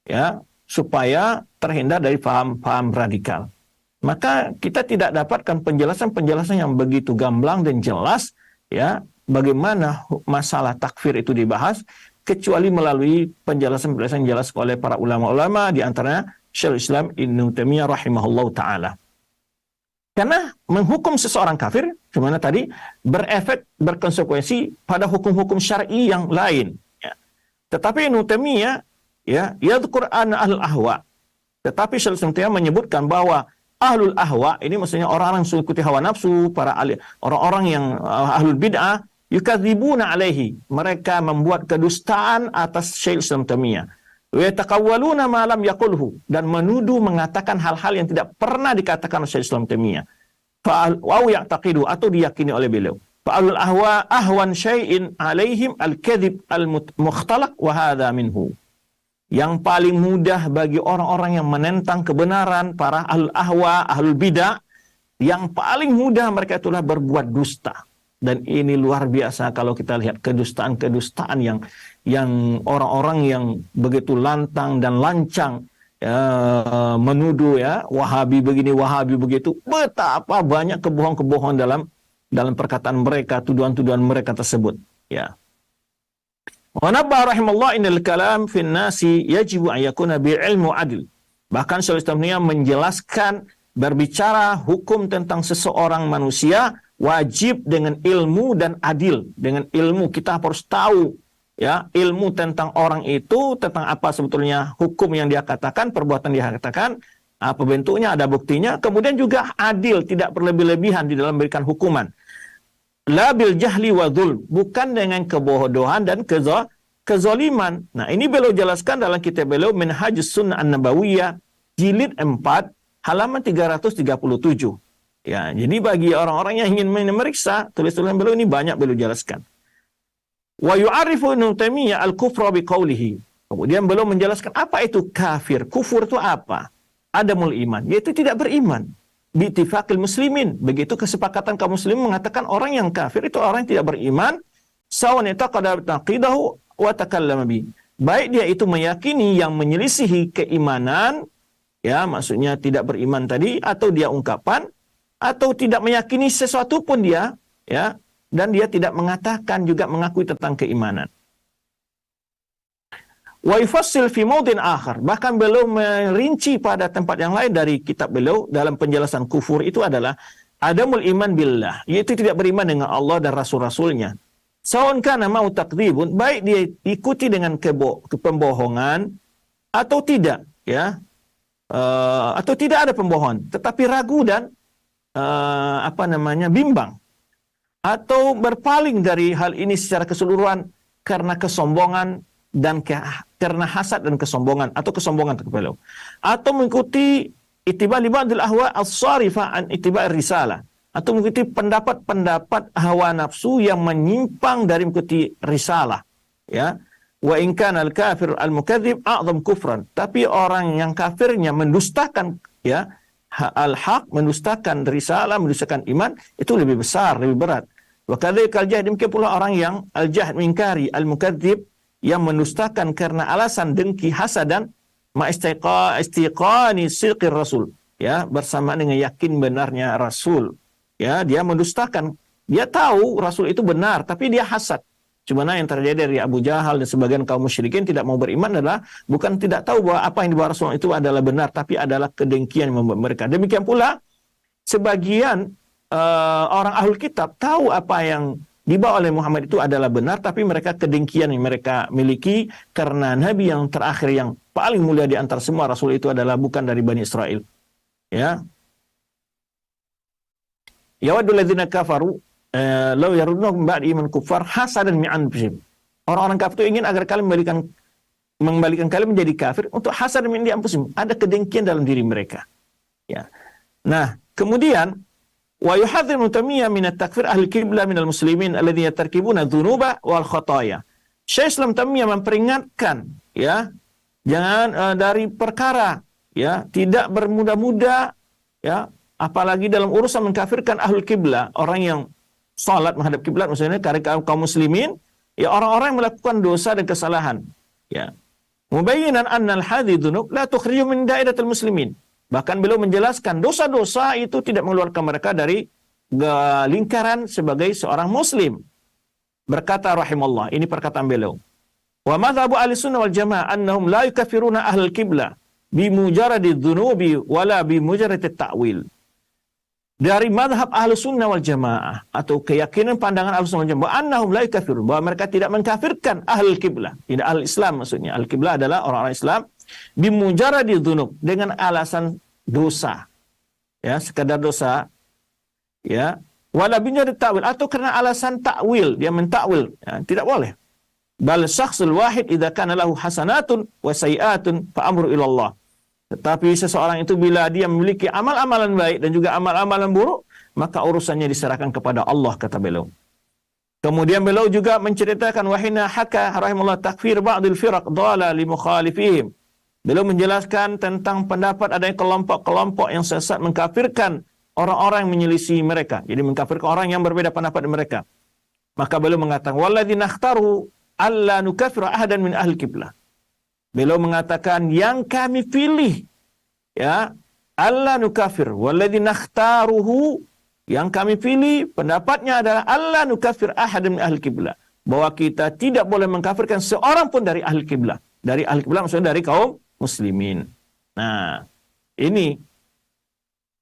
ya, supaya terhindar dari paham-paham radikal. Maka kita tidak dapatkan penjelasan-penjelasan yang begitu gamblang dan jelas, ya, bagaimana masalah takfir itu dibahas, kecuali melalui penjelasan-penjelasan jelas oleh para ulama-ulama, di antaranya Syekhul Islam Ibnu Taimiyah rahimahullahu taala. Karena menghukum seseorang kafir, gimana tadi, berefek, berkonsekuensi pada hukum-hukum syar'i yang lain. Ya. Tetapi Ibnu Taimiyah, ya, yadhkur an ahlul ahwa. Tetapi Syekhul Islam Taimiyah menyebutkan bahwa ahlul ahwa ini maksudnya orang-orang yang mengikuti hawa nafsu, orang-orang yang ahlul bid'ah, yukadzibuna alaihi. Mereka membuat kedustaan atas Syekhul Islam Taimiyah. Wa yataqawwaluna ma lam yaqulhu, dan menuduh mengatakan hal-hal yang tidak pernah dikatakan oleh Syekhul Islam Taimiyah. Wa ya'taqidu, atau diyakini oleh beliau. Fa'alul ahwa ahwan syai'in alaihim al-kadhib al-mukhtalaq wa hadha minhu. Yang paling mudah bagi orang-orang yang menentang kebenaran, para ahlul ahwa, ahlul bidah, yang paling mudah mereka itulah berbuat dusta. Dan ini luar biasa kalau kita lihat kedustaan-kedustaan yang orang-orang yang begitu lantang dan lancang menuduh ya Wahabi begini, Wahabi begitu. Betapa banyak kebohongan-kebohongan dalam perkataan mereka, tuduhan-tuduhan mereka tersebut. Ya. Wa nabba rahimallahu innal kalam fin nasi yajibu an yakuna bi ilmu adil. Bahkan Syaikhul Islam menjelaskan berbicara hukum tentang seseorang manusia wajib dengan ilmu dan adil. Dengan ilmu kita harus tahu ya ilmu tentang orang itu, tentang apa sebetulnya hukum yang dia katakan, perbuatan dia katakan, apa bentuknya, ada buktinya. Kemudian juga adil, tidak berlebih-lebihan di dalam memberikan hukuman. La bil jahli wa dzulm, bukan dengan kebodohan dan kezaliman. Nah, ini beliau jelaskan dalam kitab beliau Minhajus Sunnah An-Nabawiyah jilid 4 halaman 337. Ya, jadi bagi orang-orang yang ingin memeriksa tulis-tulisan beliau ini banyak beliau jelaskan. Wa yu'arifu Ibnu Taimiyah al-kufra biqaulihi. Kemudian beliau menjelaskan apa itu kafir. Kufur itu apa? Adamul iman, yaitu tidak beriman. Biittifaqil muslimin. Begitu kesepakatan kaum muslimin mengatakan orang yang kafir itu orang yang tidak beriman. Sawan yataqada taqidahu wa takallama bi. Baik dia itu meyakini yang menyelisihi keimanan, ya maksudnya tidak beriman tadi, atau dia ungkapan, atau tidak meyakini sesuatu pun dia, ya, dan dia tidak mengatakan juga mengakui tentang keimanan. Wa yufassil fi maudin akhar, bahkan beliau merinci pada tempat yang lain dari kitab beliau dalam penjelasan kufur itu adalah adamul iman billah, yaitu tidak beriman dengan Allah dan rasul-rasulnya. Sawan kana mau takdzibun, baik dia ikuti dengan pembohongan atau tidak, ya, atau tidak ada pembohongan, tetapi ragu dan bimbang, atau berpaling dari hal ini secara keseluruhan karena kesombongan dan karena hasad dan kesombongan, atau kesombongan kepada beliau, atau mengikuti ittiba' li ba'dil ahwa as-sarifa an ittiba' risalah, atau mengikuti pendapat-pendapat hawa nafsu yang menyimpang dari mengikuti risalah, ya. Wa in kana al-kafir al-mukadzib a'zam kufran, tapi orang yang kafirnya mendustakan, ya, al-haq, mendustakan risalah, mendustakan iman, itu lebih besar, lebih berat. Wa kadzalika al-jahd, demikian pula orang yang al-jahd mengingkari, al-mukadzib yang mendustakan karena alasan dengki, hasad, dan istiqani sidqir rasul, ya, bersama dengan yakin benarnya rasul, ya, dia mendustakan, dia tahu rasul itu benar tapi dia hasad. Cuma yang terjadi dari Abu Jahal dan sebagian kaum musyrikin tidak mau beriman adalah bukan tidak tahu bahwa apa yang dibawa Rasul itu adalah benar, tapi adalah kedengkian yang membuat mereka. Demikian pula sebagian orang ahlul kitab tahu apa yang dibawa oleh Muhammad itu adalah benar, tapi mereka kedengkian yang mereka miliki karena Nabi yang terakhir yang paling mulia di antara semua Rasul itu adalah bukan dari Bani Israel. Ya. Yawaddul ladzina kafaru law yarudduhum ba'da iman kuffar hasadan min anfusihim. Orang-orang kafir itu ingin agar kalian mengembalikan kalian menjadi kafir untuk hasad min anfusihim. Ada kedengkian dalam diri mereka. Ya. Nah, kemudian wa yuhadzir mutamiyya min at-takfir ahli qiblah minal muslimin alladhina yartakibuna dzunuba wal khataya. Syekh Islam Taimiyah memperingatkan, ya, jangan dari perkara, ya, tidak bermudah-mudah, ya, apalagi dalam urusan mengkafirkan ahlul kiblah, orang yang salat menghadap kiblat, maksudnya kaum muslimin, ya, orang-orang yang melakukan dosa dan kesalahan, ya. Mubayyinan annal hadhi dzunub la tukhriju min dairatil muslimin. Bahkan beliau menjelaskan dosa-dosa itu tidak mengeluarkan mereka dari lingkaran sebagai seorang muslim. Berkata rahimallah, ini perkataan beliau. Wa madhabu ahlussunnah wal jamaah annahum la yukaffiruna ahlul kiblah bi mujarradi dzunubi wala bi mujarradi ta'wil. Dari madhab ahlussunnah wal jamaah atau keyakinan pandangan ahlussunnah wal jamaah annahum la yukaffirun, bahwa mereka tidak mengkafirkan ahlul kiblah, tidak ahlul Islam, maksudnya ahlul kiblah adalah orang-orang Islam, bimujarradi dzunub, dengan alasan dosa, ya, sekadar dosa, ya, wala bimujarradi ta'wil, atau karena alasan takwil, dia mentakwil, ya, tidak boleh. Bal syakhsul wahid idza kana lahu hasanatun wa sayi'atun fa amru ila Allah. Tetapi seseorang itu bila dia memiliki amal-amalan baik dan juga amal-amalan buruk, maka urusannya diserahkan kepada Allah, kata beliau. Kemudian beliau juga menceritakan wahina haka rahimahullah takfir ba'dil firaq dhala li mukhalifihim. Beliau menjelaskan tentang pendapat adanya kelompok-kelompok yang sesat mengkafirkan orang-orang yang menyelisih mereka. Jadi mengkafirkan orang yang berbeda pendapat dengan mereka. Maka beliau mengatakan, walladzina ikhtaru alla nukaffiru ahadan min ahli qiblah. Beliau mengatakan yang kami pilih, ya, alla nukafir, walladzina ikhtaruhu, yang kami pilih pendapatnya adalah alla nukafir ahadan min ahli qiblah, bahwa kita tidak boleh mengkafirkan seorang pun dari ahli qiblah. Dari ahli qiblah maksudnya dari kaum muslimin. Nah, ini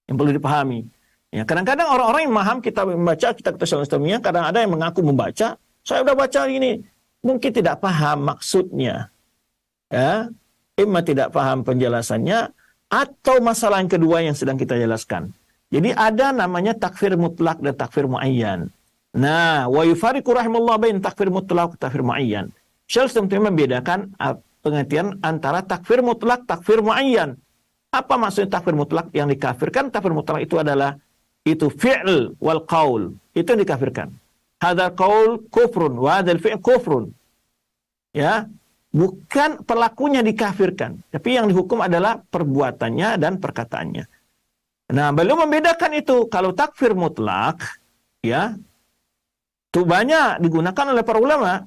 yang perlu dipahami. Ya, kadang-kadang orang-orang yang memaham kita membaca kitab Islamiyah, kadang ada yang mengaku membaca, saya udah baca ini, mungkin tidak paham maksudnya. Ya, imma tidak paham penjelasannya, atau masalah yang kedua yang sedang kita jelaskan. Jadi ada namanya takfir mutlak dan takfir muayyan. Nah, wa yufariqu rahimahullah bain takfir mutlak dan takfir muayyan. Syekh Islam membedakan pengertian antara takfir mutlak, takfir muayyan. Apa maksudnya takfir mutlak? Yang dikafirkan takfir mutlak itu adalah itu fi'l wal qaul. Itu yang dikafirkan. Hadzal qaul kufrun wa hadzal fi'l kufrun. Ya, bukan pelakunya dikafirkan, tapi yang dihukum adalah perbuatannya dan perkataannya. Nah, beliau membedakan itu. Kalau takfir mutlak, ya, itu banyak digunakan oleh para ulama.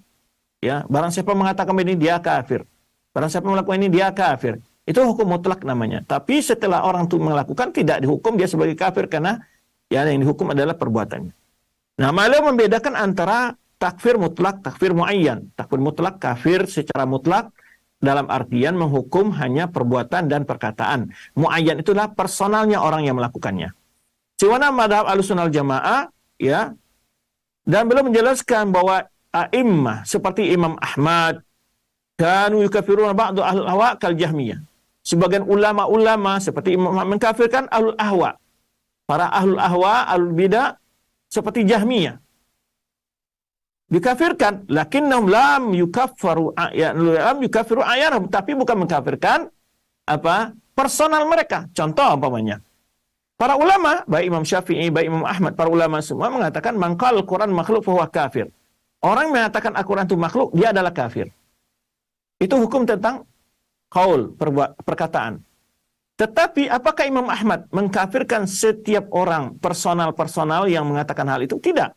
Ya, barang siapa mengatakan ini dia kafir. Barang siapa melakukan ini dia kafir. Itu hukum mutlak namanya. Tapi setelah orang itu melakukan, tidak dihukum dia sebagai kafir karena ya yang dihukum adalah perbuatannya. Nah, beliau membedakan antara takfir mutlak, takfir muayyan. Takfir mutlak, kafir secara mutlak dalam artian menghukum hanya perbuatan dan perkataan. Muayyan itulah personalnya orang yang melakukannya. Siwana madhab Ahlussunnah Jamaah, ya, dan beliau menjelaskan bahwa a'immah seperti Imam Ahmad kanu yukafiruna ba'du ahlul ahwa kal Jahmiyah. Sebagian ulama-ulama seperti Imam Ahmad mengkafirkan ahlul ahwa. Para ahlul ahwa, ahlul bidah seperti Jahmiyah dikafirkan, lakinnahum lam yukaffaru ayanahum, tapi bukan mengkafirkan apa personal mereka. Contoh umpamanya para ulama, baik Imam Syafi'i, baik Imam Ahmad, para ulama semua mengatakan mangkal Al-Quran makhluk fahuwa kafir. Orang yang mengatakan Al-Quran itu makhluk, dia adalah kafir. Itu hukum tentang qaul, perkataan. Tetapi apakah Imam Ahmad mengkafirkan setiap orang personal yang mengatakan hal itu? Tidak.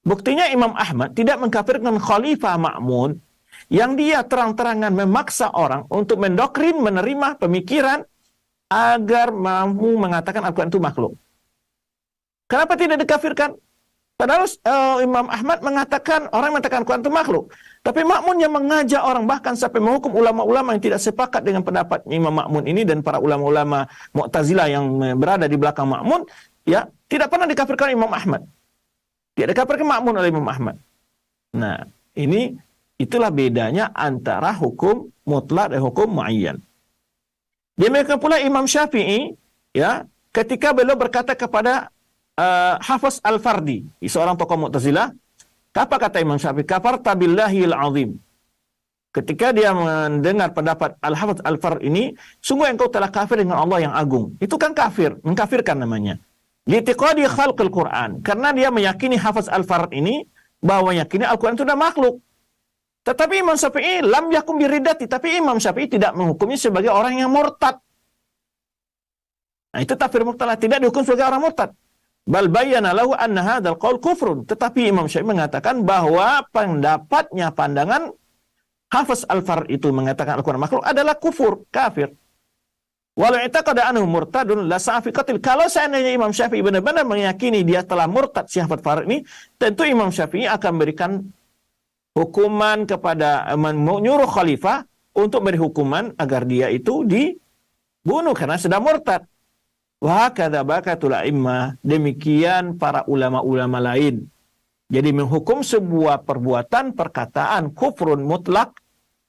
Buktinya Imam Ahmad tidak mengkafirkan Khalifah Ma'mun yang dia terang-terangan memaksa orang untuk mendoktrin, menerima pemikiran agar mampu mengatakan Al-Quran itu makhluk. Kenapa tidak dikafirkan? Padahal Imam Ahmad mengatakan orang yang mengatakan Al-Quran itu makhluk. Tapi Ma'mun yang mengajak orang bahkan sampai menghukum ulama-ulama yang tidak sepakat dengan pendapat Imam Ma'mun ini dan para ulama-ulama Mu'tazilah yang berada di belakang Ma'mun, ya, tidak pernah dikafirkan Imam Ahmad. Tidak dikafirkan Ma'mun oleh Imam Ahmad. Nah, itulah bedanya antara hukum mutlak dan hukum muayyan. Demikian pula Imam Syafi'i, ya, ketika beliau berkata kepada Hafiz Al-Fardi, seorang tokoh Mu'tazilah, apa kata Imam Syafi'i? Kafarta billahil azim. Ketika dia mendengar pendapat Al-Hafiz Al-Fardi ini, sungguh engkau telah kafir dengan Allah yang agung. Itu kan kafir, mengkafirkan namanya. Li'tiqadi khalqil Quran, karena dia meyakini Hafiz Al-Farad ini bahwa meyakini Al-Quran itu sudah makhluk. Tetapi Imam Syafi'i lam yakum biridati, tapi Imam Syafi'i tidak menghukumnya sebagai orang yang murtad. Nah, itu takfir mutlak, tidak dihukum sebagai orang murtad. Bal bayyana lahu anna hadzal qaul kufrun. Tetapi Imam Syafi'i mengatakan bahwa pendapatnya, pandangan Hafiz Al-Farad itu mengatakan Al-Quran makhluk adalah kufur, kafir. Walau i'taqada anhu murtadun la sa'fiqatil. Kalau seandainya Imam Syafi'i benar-benar meyakini dia telah murtad si Hafiz Farad ini, tentu Imam Syafi'i akan berikan hukuman kepada menyuruh khalifah untuk beri hukuman agar dia itu dibunuh karena sudah murtad. Wa kadza bakatul a'immah, demikian para ulama-ulama lain. Jadi menghukum sebuah perbuatan, perkataan kufrun mutlak,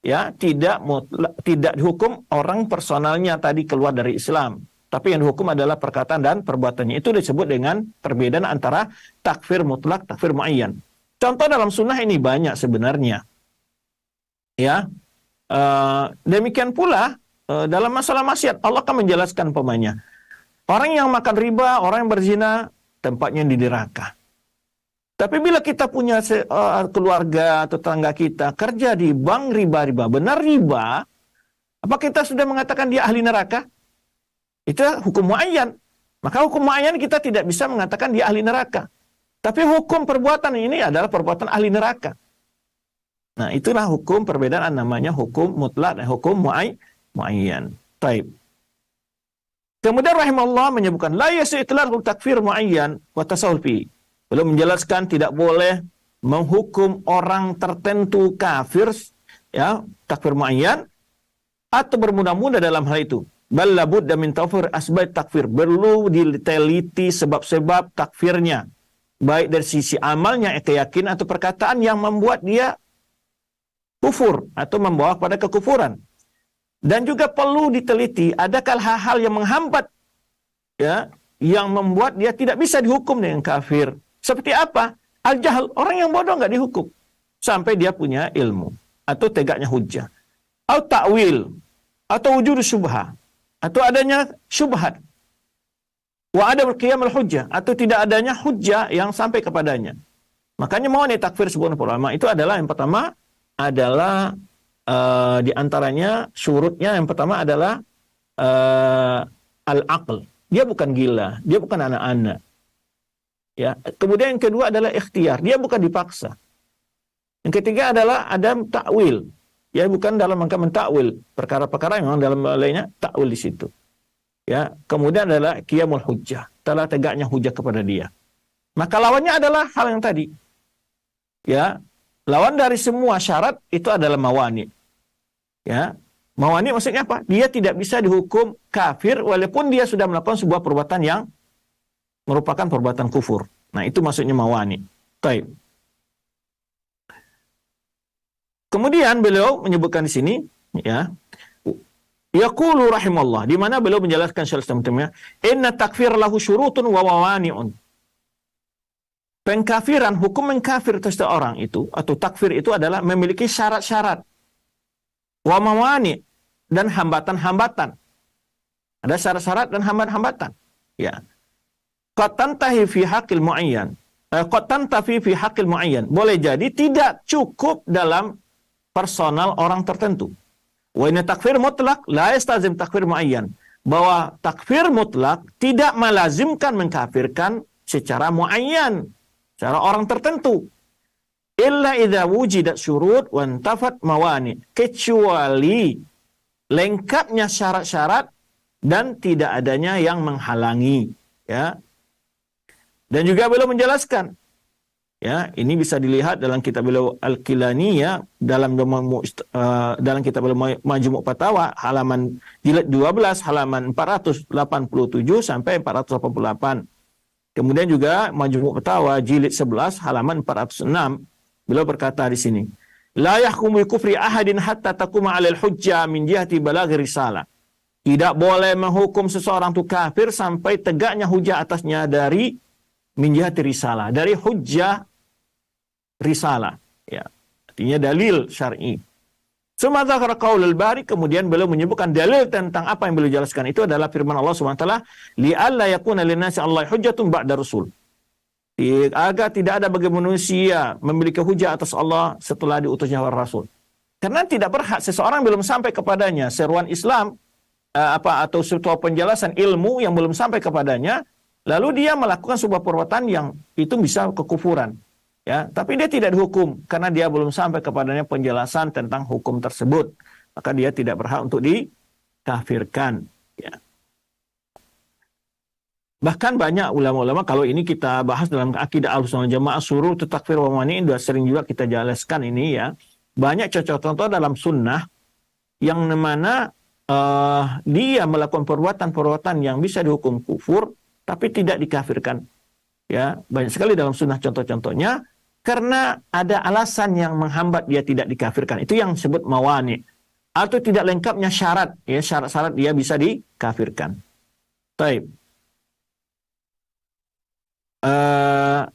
ya, tidak dihukum orang personalnya tadi keluar dari Islam, tapi yang dihukum adalah perkataan dan perbuatannya. Itu disebut dengan perbedaan antara takfir mutlak, takfir muayyan. Contoh dalam sunnah ini banyak sebenarnya, ya. Demikian pula dalam masalah maksiat Allah akan menjelaskan pemanya. Orang yang makan riba, orang yang berzina, tempatnya di neraka. Tapi bila kita punya keluarga atau tetangga kita kerja di bank riba, benar riba, apa kita sudah mengatakan dia ahli neraka? Itu hukum muayyan. Maka hukum muayyan kita tidak bisa mengatakan dia ahli neraka. Tapi hukum perbuatan ini adalah perbuatan ahli neraka. Nah, itulah hukum perbedaan namanya hukum mutlak dan hukum muayyan. Taib. Kemudian rahimahullah menyebutkan la yasu itlaqul takfir muayyan wa tasawul fi. Belum menjelaskan tidak boleh menghukum orang tertentu kafir, ya, takfir muayyan atau bermudah-mudah dalam hal itu. Bal labudda min tawfir asbab takfir. Perlu diteliti sebab-sebab takfirnya. Baik dari sisi amalnya, keyakinan atau perkataan yang membuat dia kufur atau membawa pada kekufuran. Dan juga perlu diteliti adakah hal-hal yang menghambat, ya, yang membuat dia tidak bisa dihukum dengan kafir. Seperti apa? Al-jahl, orang yang bodoh nggak dihukum sampai dia punya ilmu atau tegaknya hujjah. Atau ta'wil, atau wujud syubhah, atau adanya syubhat. Wa ada qiyamul hujjah, atau tidak adanya hujjah yang sampai kepadanya. Makanya mau takfir sebuah ulama itu adalah yang pertama adalah di antaranya syurutnya yang pertama adalah al-aql. Dia bukan gila, dia bukan anak-anak. Ya, kemudian yang kedua adalah ikhtiar, dia bukan dipaksa. Yang ketiga adalah ada ta'wil. Ya, bukan dalam rangka mentakwil perkara-perkara yang memang dalam lainnya takwil di situ. Ya, kemudian adalah qiyamul hujjah, telah tegaknya hujjah kepada dia. Maka lawannya adalah hal yang tadi. Ya, lawan dari semua syarat itu adalah mawani. Ya, mawani maksudnya apa? Dia tidak bisa dihukum kafir walaupun dia sudah melakukan sebuah perbuatan yang merupakan perbuatan kufur. Nah, itu maksudnya mawani. Baik. Kemudian beliau menyebutkan di sini, ya, yaqulu rahimallah, di mana beliau menjelaskan syarah-syarahnya, inna takfir lahu syurutun wa mawani'un. Pengkafiran, hukum mengkafir seseorang itu atau takfir itu adalah memiliki syarat-syarat. Wa mawani' dan hambatan-hambatan. Ada syarat-syarat dan hambatan-hambatan. Ya. Qad tantahi fi haqqil muayyan. Qad tantafi fi haqqil muayyan. Boleh jadi tidak cukup dalam personal orang tertentu. Wa inna takfir mutlak la yastazim takfir muayyan. Bahwa takfir mutlak tidak melazimkan mengkafirkan secara muayyan, secara orang tertentu. Illa idza wujidat syurut wa intafat mawani. Kecuali lengkapnya syarat-syarat dan tidak adanya yang menghalangi, ya. Dan juga beliau menjelaskan, ya, ini bisa dilihat dalam kitab beliau Al-Kilani, ya, dalam kitab beliau Majmu' Fatawa halaman jilid 12 halaman 487 sampai 488. Kemudian juga Majmu' Fatawa jilid 11 halaman 406, beliau berkata di sini, la yahkumu bi kufri ahadin hatta taquma 'alal hujjah min jihati balaghi risalah. Tidak boleh menghukum seseorang itu kafir sampai tegaknya hujah atasnya dari min jihati risalah, dari hujjah risalah, ya, artinya dalil syar'i. Summa dzakara qaulul bari, kemudian beliau menyebutkan dalil tentang apa yang beliau jelaskan itu adalah firman Allah Subhanahu wa taala, li alla yakuna linnasi Allah hujjatun ba'da rasul. Agar tidak ada bagi manusia memiliki hujah atas Allah setelah diutusnya rasul. Karena tidak berhak seseorang belum sampai kepadanya seruan Islam atau sebuah penjelasan ilmu yang belum sampai kepadanya, lalu dia melakukan sebuah perbuatan yang itu bisa kekufuran, ya, tapi dia tidak dihukum karena dia belum sampai kepadanya penjelasan tentang hukum tersebut, maka dia tidak berhak untuk dikafirkan, ya. Bahkan banyak ulama-ulama, kalau ini kita bahas dalam akidah Ahlussunnah wal Jamaah, surut takfir wa mani, sudah sering juga kita jelaskan ini, ya. Banyak contoh-contoh dalam sunnah yang mana dia melakukan perbuatan-perbuatan yang bisa dihukum kufur tapi tidak dikafirkan, ya. Banyak sekali dalam sunnah contoh-contohnya karena ada alasan yang menghambat dia tidak dikafirkan. Itu yang disebut mawani, atau tidak lengkapnya syarat, ya, syarat-syarat dia bisa dikafirkan. Baik.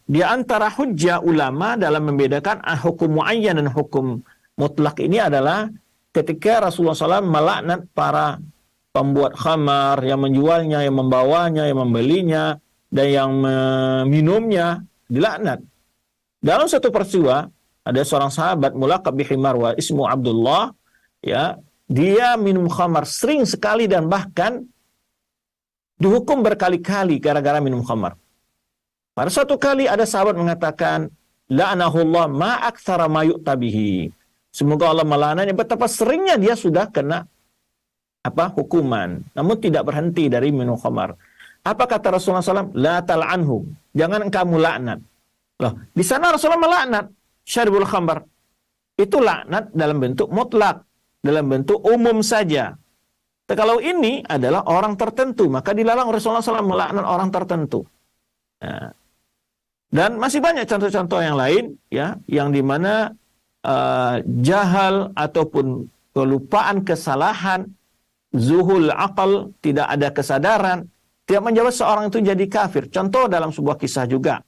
Di antara hujjah ulama dalam membedakan hukum muayyan dan hukum mutlak ini adalah ketika Rasulullah SAW melaknat para pembuat khamar, yang menjualnya, yang membawanya, yang membelinya, dan yang meminumnya, dilaknat. Dalam satu peristiwa, ada seorang sahabat mulaqab bihimar wa ismu Abdullah, ya, dia minum khamar sering sekali dan bahkan dihukum berkali-kali gara-gara minum khamar. Pada suatu kali ada sahabat mengatakan, la'anahullah ma aktsara ma yu'ta bihi. Semoga Allah melaknatnya, betapa seringnya dia sudah kena hukuman, namun tidak berhenti dari minum khamar. Apa kata Rasulullah SAW? La tal'anhu, jangan kamu laknat. Loh, di sana Rasulullah melaknat syaribul khamar. Itu laknat dalam bentuk mutlak, dalam bentuk umum saja. Kalau ini adalah orang tertentu, maka dilarang Rasulullah SAW melaknat orang tertentu. Nah, dan masih banyak contoh-contoh yang lain, ya, yang dimana jahal ataupun kelupaan, kesalahan, zuhul akal, tidak ada kesadaran, tidak menjawab seorang itu jadi kafir. Contoh dalam sebuah kisah juga,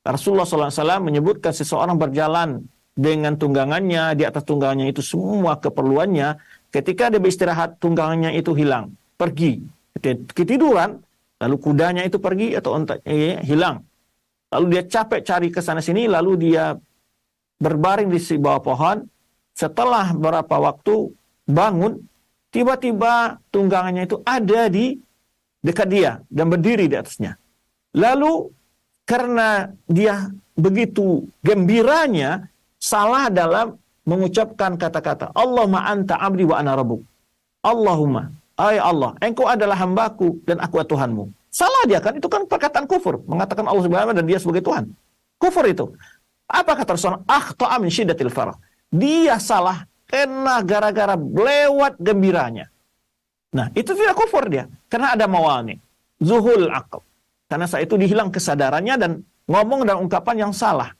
Rasulullah SAW menyebutkan seseorang berjalan dengan tunggangannya, di atas tunggangannya itu semua keperluannya, ketika dia beristirahat, tunggangannya itu hilang, pergi, ketiduran, lalu kudanya itu pergi atau hilang. Lalu dia capek cari ke sana sini, lalu dia berbaring di bawah pohon. Setelah beberapa waktu bangun, tiba-tiba tunggangannya itu ada di dekat dia dan berdiri di atasnya. Lalu karena dia begitu gembiranya, salah dalam mengucapkan kata-kata, Allahumma anta abdi wa ana rabbuk. Allahumma, ay Allah, engkau adalah hambaku dan aku adalah Tuhanmu. Salah dia kan, itu kan perkataan kufur, mengatakan Allah Subhanahu dan dia sebagai Tuhan. Kufur itu. Apa kata Rasulullah? Akhta'a min syiddatil farah. Dia salah karena gara-gara lewat gembiranya. Nah, itu tidak kufur dia, karena ada mawani, zuhul aql. Karena saat itu dihilang kesadarannya dan ngomong dan ungkapan yang salah.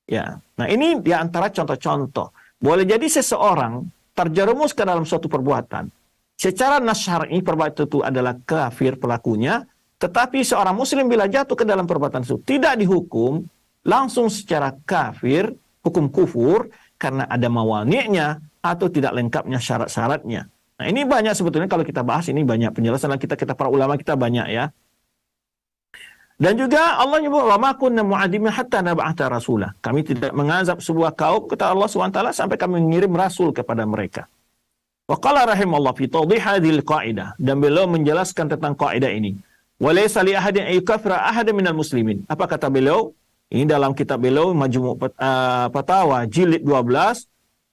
Ya. Nah, ini di antara contoh-contoh. Boleh jadi seseorang terjerumus ke dalam suatu perbuatan. Secara nas syar'i perbuatan itu adalah kafir pelakunya, tetapi seorang muslim bila jatuh ke dalam perbuatan itu tidak dihukum langsung secara kafir, hukum kufur, karena ada mawani'nya atau tidak lengkapnya syarat-syaratnya. Nah, ini banyak sebetulnya kalau kita bahas, ini banyak penjelasan kita para ulama kita banyak ya. Dan juga Allah nyebut wa ma kunna mu'adzimin hatta nab'atha rasulah. Kami tidak mengazab sebuah kaum, kata Allah SWT, sampai kami mengirim rasul kepada mereka. Wa qala rahimallahu fi tawdih hadhil qa'idah, dan beliau menjelaskan tentang kaidah ini. Wa laysa li ahadin ay yukafira ahadan minal muslimin. Apa kata beliau? Ini dalam kitab beliau Majmu' Fatawa jilid 12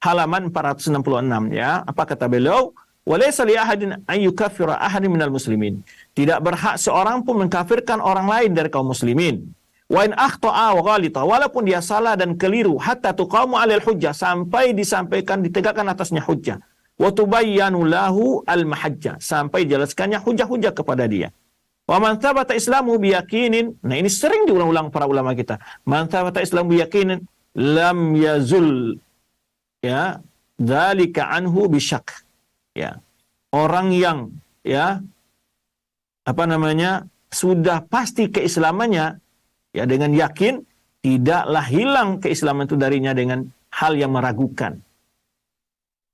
halaman 466 ya. Apa kata beliau? Wa laysa li ahadin ay yukafira ahadan minal muslimin. Tidak berhak seorang pun mengkafirkan orang lain dari kaum muslimin. Wa in akhta'a wa ghalita, walaupun dia salah dan keliru, hatta tuqamu 'alal hujjah, sampai disampaikan ditegakkan atasnya hujjah. Wa tubayyanu lahu al-mahajjah, sampai jelaskannya hujah-hujah kepada dia. Wa man thabata islamu biyaqinin, nah ini sering diulang-ulang para ulama kita. Man thabata islamu biyaqinin lam yazul ya dzalika anhu bisyak. Ya. Orang yang ya sudah pasti keislamannya ya dengan yakin, tidaklah hilang keislaman itu darinya dengan hal yang meragukan.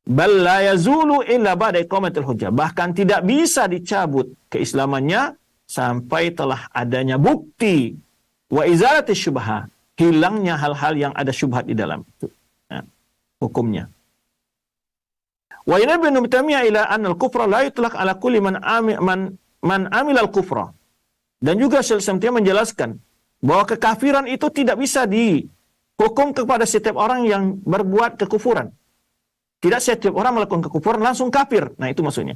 Bal la yazulu illa ba'da iqamatil hujjah. Bahkan tidak bisa dicabut keislamannya sampai telah adanya bukti wa izalati syubhah, hilangnya hal-hal yang ada syubhat di dalam itu. Nah, hukumnya. Wa yanabbi Ibnu Taimiyah ila anna al-kufra la yutlaq ala kulli man amila al-kufra. Dan juga Syekh Taimiyah menjelaskan bahwa kekafiran itu tidak bisa dihukum kepada setiap orang yang berbuat kekufuran. Tidak setiap orang melakukan kekufuran langsung kafir. Nah, itu maksudnya.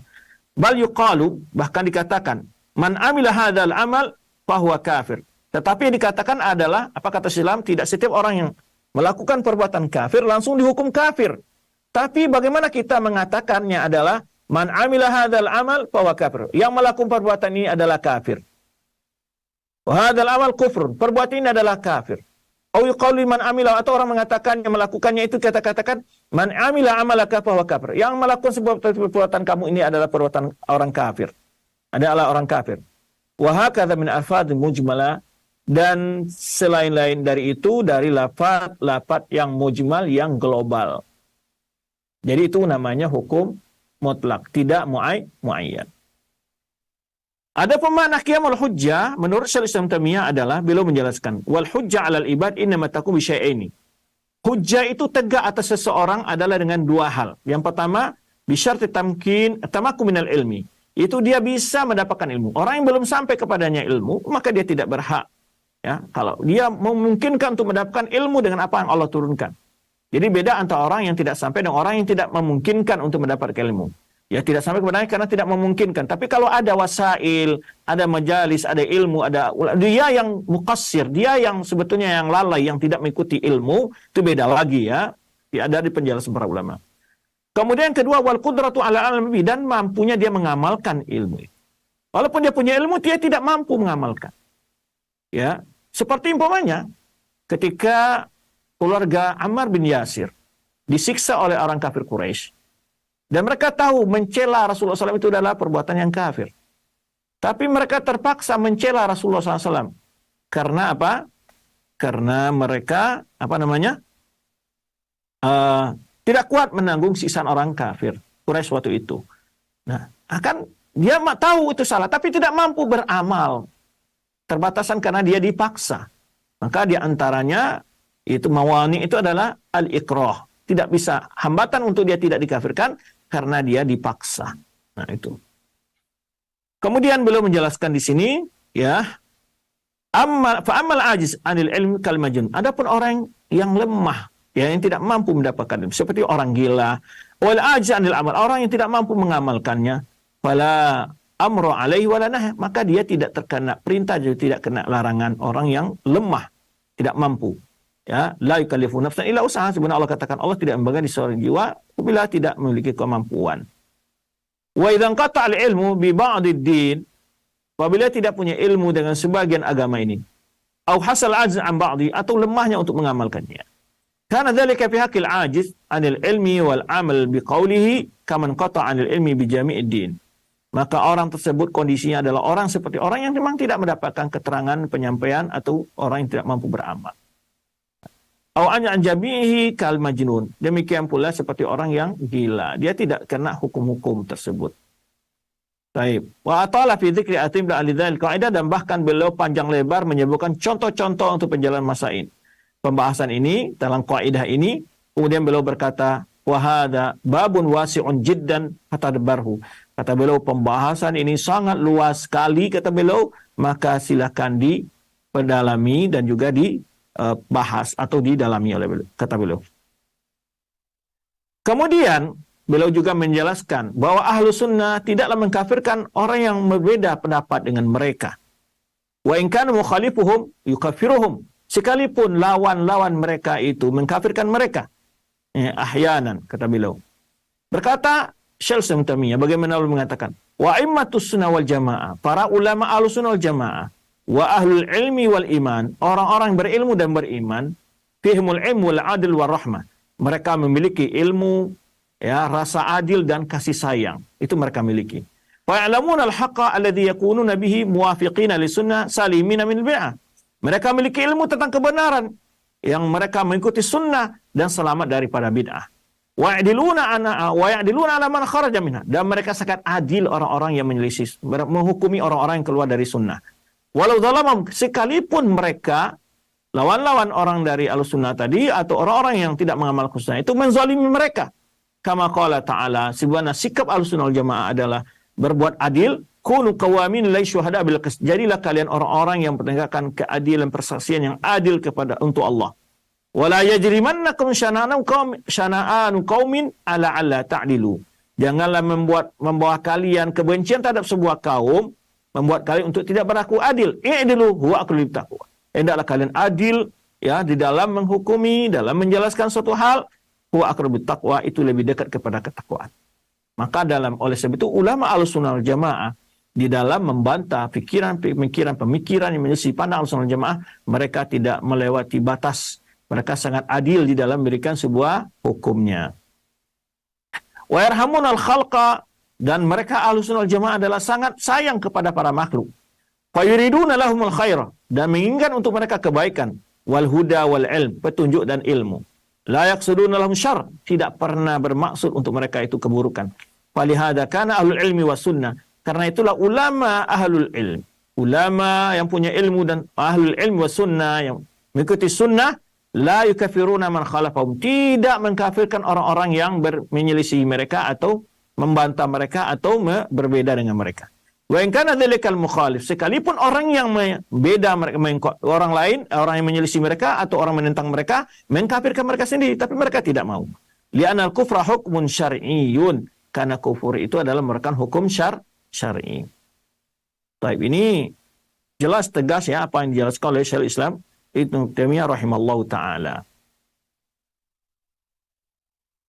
Bal yuqalu, bahkan dikatakan, man amila hadzal amal fahuwa kafir. Tetapi yang dikatakan adalah, apa kata Islam, tidak setiap orang yang melakukan perbuatan kafir langsung dihukum kafir. Tapi bagaimana kita mengatakannya adalah man amila hadzal amal fahuwa kafir. Yang melakukan perbuatan ini adalah kafir. Wa hadzal amal kufrun. Perbuatan ini adalah kafir. Au yuqalu man amila, atau orang mengatakan yang melakukannya itu kita katakan man amila amalaka fahuwa kafir. Yang melakukan sebuah perbuatan kamu ini adalah perbuatan orang kafir. Adalah orang kafir. Wa hakadha min alfadz mujmalah, dan selain-lain dari itu dari lafaz yang mujmal, yang global. Jadi itu namanya hukum mutlak, tidak muayyan. Ada pemakna qiyamul hujjah menurut Syekh Islam Taimiyah adalah beliau menjelaskan wal hujjah 'alal ibad innama takun bi syai'aini. Hujjah itu tegak atas seseorang adalah dengan dua hal. Yang pertama, bi syarti tamakkun minal ilmi. itu dia bisa mendapatkan ilmu. Orang yang belum sampai kepadanya ilmu, maka dia tidak berhak. Ya, kalau dia memungkinkan untuk mendapatkan ilmu dengan apa yang Allah turunkan. Jadi beda antara orang yang tidak sampai dan orang yang tidak memungkinkan untuk mendapatkan ilmu. Ya, tidak sampai kepadanya karena tidak memungkinkan. Tapi kalau ada wasail, ada majalis, ada ilmu, dia yang muqassir, dia yang sebetulnya yang lalai, yang tidak mengikuti ilmu, itu beda lagi ya. Ada di penjelasan para ulama. Kemudian yang kedua, wal qudratu ala almi, dan mampunya dia mengamalkan ilmu. Walaupun dia punya ilmu, dia tidak mampu mengamalkan. Ya, seperti umpamanya ketika keluarga Ammar bin Yasir disiksa oleh orang kafir Quraisy. Dan mereka tahu mencela Rasulullah SAW itu adalah perbuatan yang kafir. Tapi mereka terpaksa mencela Rasulullah SAW. Karena apa? Karena mereka, tidak kuat menanggung siksaan orang kafir Quraisy waktu itu. Nah, dia tahu itu salah, tapi tidak mampu beramal. Terbatasan karena dia dipaksa. Maka di antaranya, itu mawani itu adalah al-ikrah. Tidak bisa, hambatan untuk dia tidak dikafirkan, karena dia dipaksa. Nah, itu. Kemudian beliau menjelaskan di sini, ya, fa'amal ajiz anil ilmi kal majnun. Adapun orang yang lemah, ya, yang tidak mampu mendapatkan ilmu, seperti orang gila, wal ajiz anil amal, orang yang tidak mampu mengamalkannya, fala amru alaihi wala nahy, maka dia tidak terkena perintah, juga tidak kena larangan. Orang yang lemah, tidak mampu. Ya, la yukallifu nafsan illa usaha. Sebenarnya Allah katakan Allah tidak membebani seorang jiwa apabila tidak memiliki kemampuan. Wa idzan qata al-ilmu bi ba'did din, apabila tidak punya ilmu dengan sebagian agama ini, au hasal ajz an ba'di, atau lemahnya untuk mengamalkannya. Karena dzalika fi haqqil ajiz anil ilmi wal amal bi qawlihi kaman qata anil ilmi bi jami'id din. Maka orang tersebut kondisinya adalah orang seperti orang yang memang tidak mendapatkan keterangan penyampaian atau orang yang tidak mampu beramal. Au an jabihi kal majnun. Demikian pula seperti orang yang gila. Dia tidak kena hukum-hukum tersebut. Baik. Wa atala fi dzikri atim da alidzal qaidah, dan bahkan beliau panjang lebar menyebutkan contoh-contoh untuk penjelasan masail. Pembahasan ini dalam kaidah ini, kemudian beliau berkata, wa hadza babun wasi'un jiddan fatadbarhu. Kata beliau, pembahasan ini sangat luas sekali, kata beliau, maka silakan diperdalami dan juga bahas atau didalami oleh beliau, kata beliau. Kemudian beliau juga menjelaskan bahwa ahlu sunnah tidaklah mengkafirkan orang yang berbeda pendapat dengan mereka. Wa in kana mukhalifuhum yukaffiruhum, sekalipun lawan-lawan mereka itu mengkafirkan mereka. Ahyanan, kata beliau. Berkata Syekh Al-Islam, bagaimana beliau mengatakan, wa immatus sunnah wal jamaah, para ulama ahlu sunnah wal jamaah, wa ahlul ilmi wal iman, orang-orang berilmu dan beriman, fihimul ilmu wal adil wal rahmah, mereka memiliki ilmu, ya, rasa adil dan kasih sayang, itu mereka miliki. Wa ya'lamuna al-haqqa alladhi yakununa bihi muwafiqina li sunnah salimina min bid'ah, mereka memiliki ilmu tentang kebenaran yang mereka mengikuti sunnah dan selamat daripada bid'ah. Wa ya'diluna ala man kharaja minha, dan mereka sangat adil orang-orang yang menyelisih, menghukumi orang-orang yang keluar dari sunnah. Walau zalamam, sekalipun mereka lawan-lawan orang dari al-sunnah tadi atau orang-orang yang tidak mengamalkan sunnah itu menzalimi mereka. Kama qala ta'ala, sebenarnya sikap al-sunnah wal-jamaah adalah berbuat adil. Kunu qawamin lillahi syuhada bil qist. Jadilah kalian orang-orang yang menegakkan keadilan persaksian yang adil untuk Allah. Wala yajrimannakum syana'anu qaumin ala alla ta'dilu. Janganlah membawa kalian kebencian terhadap sebuah kaum, membuat kalian untuk tidak berlaku adil. I'dilu huwa aqrabut taqwa. Hendaklah kalian adil, ya, di dalam menghukumi, dalam menjelaskan suatu hal. Huwa aqrabut taqwa, itu lebih dekat kepada ketakwaan. Maka oleh sebab itu ulama Ahlussunnah wal Jamaah di dalam membantah pemikiran yang menyelisih pandang Ahlussunnah wal Jamaah, mereka tidak melewati batas. Mereka sangat adil di dalam memberikan sebuah hukumnya. Wa yarhamunal khalqa, dan mereka Ahlussunnah wal Jamaah adalah sangat sayang kepada para makhluk. Fa yuriduna lahumul khaira, dan menginginkan untuk mereka kebaikan, wal huda wal ilm, petunjuk dan ilmu. La yaqsuduna lahum syarr, tidak pernah bermaksud untuk mereka itu keburukan. Falihada kana ahlul ilmi was sunnah, karena itulah ulama ahlul ilm, ulama yang punya ilmu dan ahlul ilmi was sunnah yang mengikuti sunnah, la yukafiruna man khalafahum, tidak mengkafirkan orang-orang yang menyelisih mereka atau membantah mereka atau berbeda dengan mereka. Wa in kana dzalikal mukhalif, sekalipun orang yang beda mereka orang lain, orang yang menyelisih mereka atau orang menentang mereka, mengkafirkan mereka sendiri, tapi mereka tidak mau. Li'anal kufra hukmun syar'iyyun, karena kufur itu adalah merupakan hukum syar'i. Baik, ini jelas tegas ya apa yang dijelaskan oleh Syekhul Islam Ibnu Taimiyah rahimallahu taala.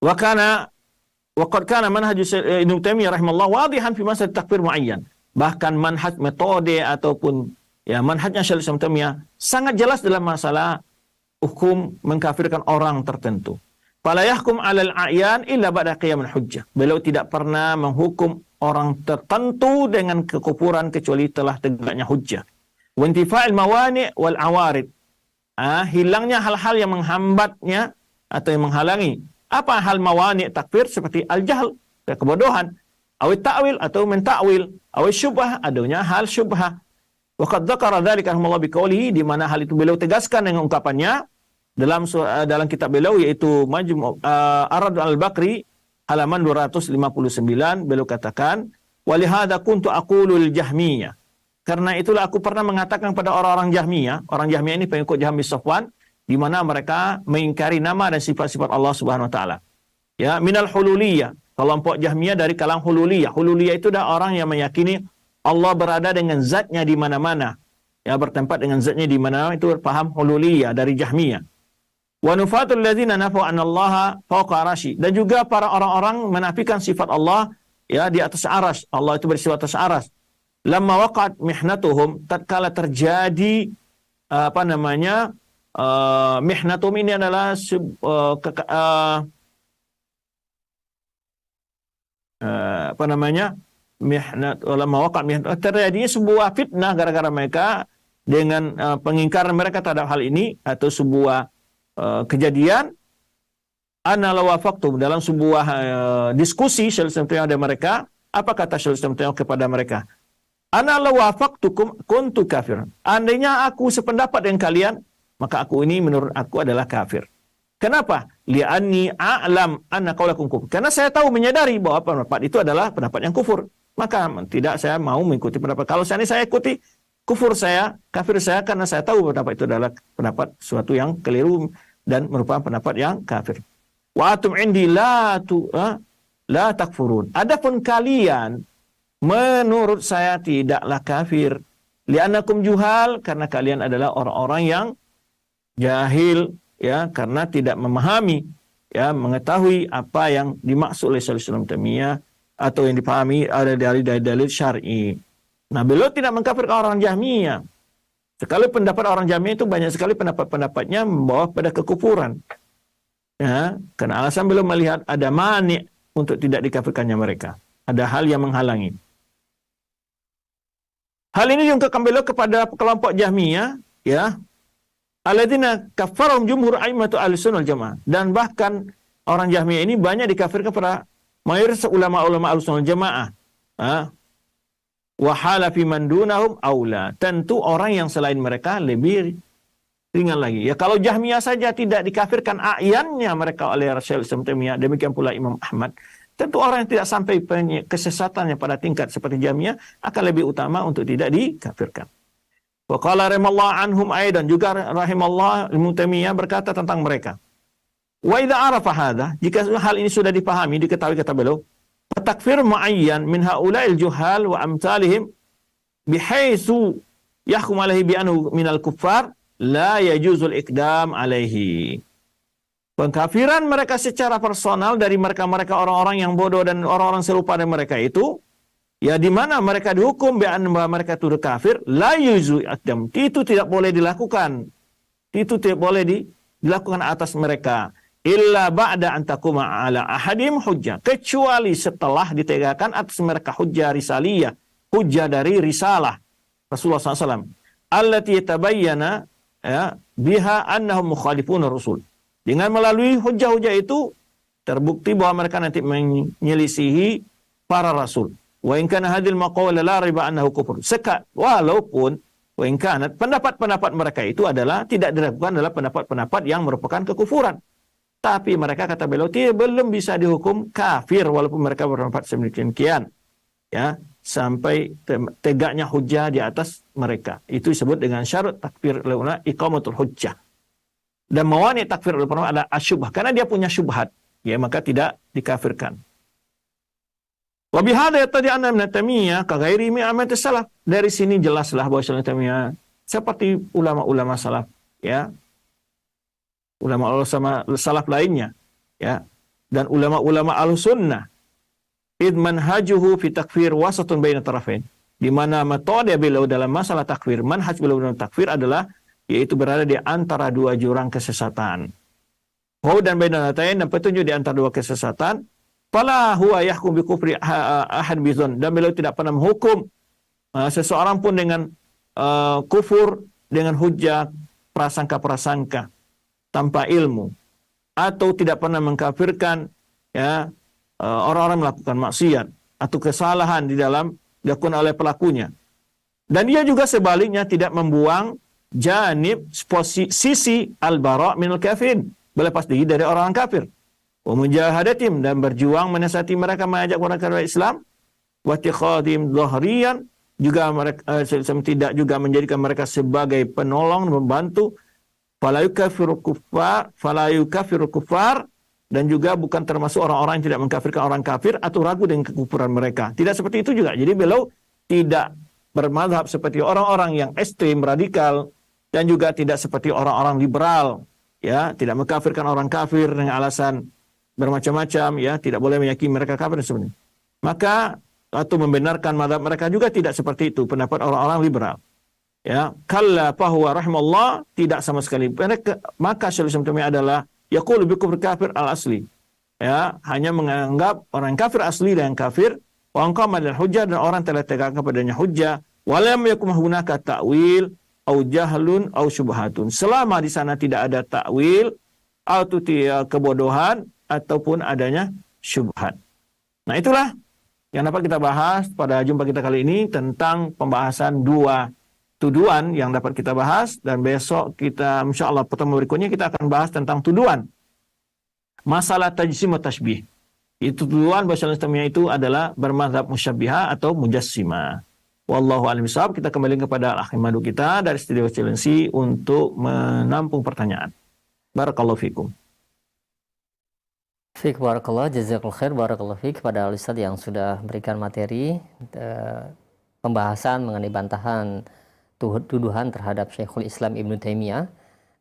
Wa qad kana manhaj Ibnu Taimiyah rahimallahu wadihan fi masal takfir muayyan. Bahkan manhaj metode ataupun ya manhajnya Syekhul Islam Taimiyah sangat jelas dalam masalah hukum mengkafirkan orang tertentu. Fala yahkum 'alal a'yan illa ba'da qiyamul hujjah. Beliau tidak pernah menghukum orang tertentu dengan kekufuran kecuali telah tegaknya hujjah. Wa intifa'il mawani' wal awarid. Hilangnya hal-hal yang menghambatnya atau yang menghalangi. Apa hal mawani' takfir? Seperti al-jahl, kebodohan, awit ta'wil atau mentakwil, awit syubhah, adanya hal syubhah. Wa qad dzakara dzalika rahimahullah biqaulihi, di mana hal itu beliau tegaskan dengan ungkapannya dalam kitab beliau yaitu Majmu' Arad al-Bakri halaman 259. Beliau katakan, walihada kuntu aqulul Jahmiyah, karena itulah aku pernah mengatakan pada orang-orang Jahmiyah. Orang Jahmiyah ini pengikut Jahm bin Safwan, di mana mereka mengingkari nama dan sifat-sifat Allah Subhanahu wa taala. Ya, minal hululiyah, kelompok Jahmiyah dari kalangan hululiyah. Hululiyah itu adalah orang yang meyakini Allah berada dengan zatnya di mana-mana. Ya, bertempat dengan zatnya di mana-mana, itu paham hululiyah dari Jahmiyah. Wa nufatul ladzina nafu anallaha fawqa arasy, dan juga para orang-orang menafikan sifat Allah ya di atas aras. Allah itu bersifat atas aras. Lamma waqat mihnatuhum, tatkala terjadi mihnatum ini adalah mihnat, lamma waqat mihnat, terjadinya sebuah fitnah gara-gara mereka dengan pengingkaran mereka terhadap hal ini, atau sebuah kejadian. Ana lawafaqtum, dalam sebuah diskusi Syekhul Islam Taimiyah ada mereka, apa kata Syekhul Islam Taimiyah kepada mereka? Ana lawafaqtukum kuntu kafir. Andainya aku sependapat dengan kalian, maka aku ini menurut aku adalah kafir. Kenapa? Li'anni a'lam anna qaulakum kufur. Karena saya tahu, menyadari bahwa pendapat itu adalah pendapat yang kufur. Maka tidak saya mau mengikuti pendapat. Kalau saya ikuti, kufur saya, kafir saya, karena saya tahu pendapat itu adalah pendapat suatu yang keliru dan merupakan pendapat yang kafir. Wa atum indi la takfurun. Adapun kalian menurut saya tidaklah kafir. Li'annakum juhal, karena kalian adalah orang-orang yang jahil ya, karena tidak memahami ya, mengetahui apa yang dimaksud oleh Syekhul Islam Taimiyah atau yang dipahami ada dari dalil syar'i. Nah, beliau tidak mengkafirkan orang Jahmiyah. Sekali pendapat orang Jahmiyah itu banyak sekali pendapat-pendapatnya membawa pada kekufuran. Ya, karena alasan beliau melihat ada mani' untuk tidak dikafirkannya mereka. Ada hal yang menghalangi. Hal ini diungkapkan beliau kepada kelompok Jahmiyah, ya. Alladzina kaffarahum jumhur a'immatu ahlussunnah wal jamaah. Dan bahkan orang Jahmiyah ini banyak dikafirkan kepada mayoritas ulama-ulama ahlussunnah wal jamaah. Wa hala fi man dunahum aula. Tentu orang yang selain mereka lebih ringan lagi. Ya, kalau Jahmiyah saja tidak dikafirkan a'yannya mereka oleh Syekhul Islam Taimiyah, demikian pula Imam Ahmad. Tentu orang yang tidak sampai kesesatannya pada tingkat seperti Jahmiyah akan lebih utama untuk tidak dikafirkan. Wa qala rahimallahu anhum aidan, juga rahimallahu Ibnu Taimiyah berkata tentang mereka. Wa idza arafa hadza, jika hal ini sudah dipahami, diketahui kata beliau, takfir muayyan min haula'il juhal wa amsalihim bihaitsu yahkum alaihi bi anhu minal kuffar la yajuzul iqdam alaihi. Pengkafiran mereka secara personal dari mereka-mereka orang-orang yang bodoh dan orang-orang serupa dengan mereka itu, ya di mana mereka dihukum bahwa mereka itu kafir, la yujuzul iqdam. Itu tidak boleh dilakukan. Itu tidak boleh dilakukan atas mereka. Illa ba'da an taquma ala ahadim hujjah, kecuali setelah ditegakkan atas mereka hujjah risaliyah, hujjah dari risalah Rasulullah SAW, allati tabayyana ya biha annahum mukhalifun rasul. Dengan melalui hujjah-hujjah itu terbukti bahwa mereka nanti menyelisihi para rasul. Wa in kana hadhil maqala la riba annahu kufur. Walaupun wa in kana pendapat-pendapat mereka itu adalah tidak diragukan adalah pendapat-pendapat yang merupakan kekufuran. Tapi mereka, kata beliau, belum bisa dihukum kafir walaupun mereka berpendapat sedemikian. Ya, sampai tegaknya hujjah di atas mereka. Itu disebut dengan syarat takfir oleh ulama, iqamatul hujjah. Dan mawani takfir oleh ulama adalah asyubhah, karena dia punya syubhat, ya, maka tidak dikafirkan. Wa bihadza yatadi anna Ibnu Taimiyah ka ghairi min amati salaf. Dari sini jelaslah bahwa Ibnu Taimiyah seperti ulama-ulama salaf, ya. Ulama-ulama salaf lainnya, ya. Dan ulama-ulama Ahlussunnah, id manhajuhu fi takfir wasatun baina tarafain. Di mana metode beliau dalam masalah takfir, manhaj beliau dalam takfir adalah yaitu berada di antara dua jurang kesesatan. Dan baina natain, dan petunjuk di antara dua kesesatan. Fala huwa yahkum bi kufri ahad bizon, dan beliau tidak pernah menghukum seseorang pun dengan kufur dengan hujjah prasangka-prasangka tanpa ilmu, atau tidak pernah mengkafirkan, ya, orang-orang melakukan maksiat atau kesalahan di dalam dilakukan oleh pelakunya. Dan dia juga sebaliknya tidak membuang janib sisi al-bara' minal kafirin, berlepas diri dari orang kafir. Wa mujahadatim, dan berjuang menasihati mereka, mengajak mereka kepada Islam. Wa tiqadim dhahriyan, juga mereka tidak juga menjadikan mereka sebagai penolong, membantu. Fala yukafiru kuffar, dan juga bukan termasuk orang-orang yang tidak mengkafirkan orang kafir atau ragu dengan kekufuran mereka. Tidak seperti itu juga. Jadi beliau tidak bermadhab seperti orang-orang yang ekstrem, radikal, dan juga tidak seperti orang-orang liberal, ya, tidak mengkafirkan orang kafir dengan alasan bermacam-macam, ya, tidak boleh meyakini mereka kafir sebenarnya. Maka atau membenarkan madhab mereka juga tidak seperti itu pendapat orang-orang liberal. Ya, kalla fahuwa rahimallah, tidak sama sekali. Maka Syaikhul Islam Taimiyah adalah yaqulu bi kufri kafir al-asli. Ya, hanya menganggap orang kafir asli dan kafir, wa anqama lil hujjah, dan orang telah tegakkan padanya hujjah, wa lam yakum hunaka ta'wil au jahlun au syubhatun. Selama di sana tidak ada ta'wil atau kebodohan ataupun adanya syubhat. Nah, itulah yang dapat kita bahas pada jumpa kita kali ini tentang pembahasan dua tuduhan yang dapat kita bahas, dan besok kita insyaallah pertemuan berikutnya kita akan bahas tentang tuduhan masalah tajsim wa tashbih. Itu tuduhan bahwa Islamnya itu adalah bermadzhab musyabbihah atau mujassimah. Wallahu a'lam bishawab. Kita kembali kepada al-akhi madu kita dari studio Cilensi untuk menampung pertanyaan. Barakallahu fikum.
Fik barakallah, jazakallahu khair, barakallahu fik kepada Ustaz yang sudah memberikan materi pembahasan mengenai bantahan tuduhan terhadap Syekhul Islam Ibnu Taimiyah,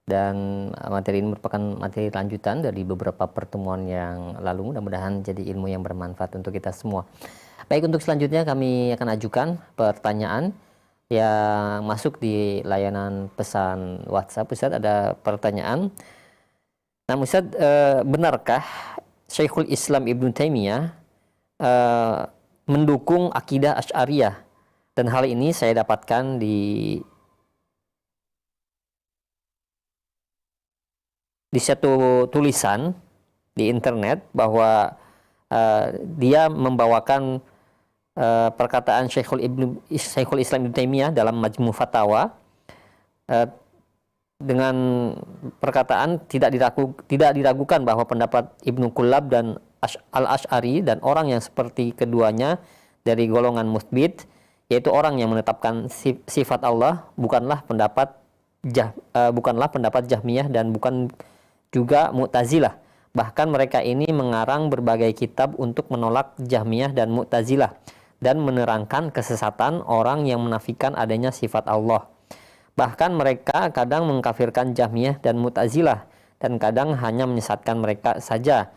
dan materi ini merupakan materi lanjutan dari beberapa pertemuan yang lalu. Mudah-mudahan jadi ilmu yang bermanfaat untuk kita semua. Baik, untuk selanjutnya kami akan ajukan pertanyaan yang masuk di layanan pesan WhatsApp. Ustaz, ada pertanyaan. Nah, Ustaz, benarkah Syekhul Islam Ibnu Taimiyah mendukung akidah Asy'ariyah? Dan hal ini saya dapatkan di satu tulisan di internet bahwa dia membawakan perkataan Syekhul Islam Ibnu Taimiyah dalam Majmu' Fatawa dengan perkataan tidak diragukan bahwa pendapat Ibnu Kullab dan Al-Asy'ari dan orang yang seperti keduanya dari golongan musbit, yaitu orang yang menetapkan sifat Allah, bukanlah pendapat Jahmiyah dan bukan juga Mu'tazilah. Bahkan mereka ini mengarang berbagai kitab untuk menolak Jahmiyah dan Mu'tazilah dan menerangkan kesesatan orang yang menafikan adanya sifat Allah. Bahkan mereka kadang mengkafirkan Jahmiyah dan Mu'tazilah dan kadang hanya menyesatkan mereka saja.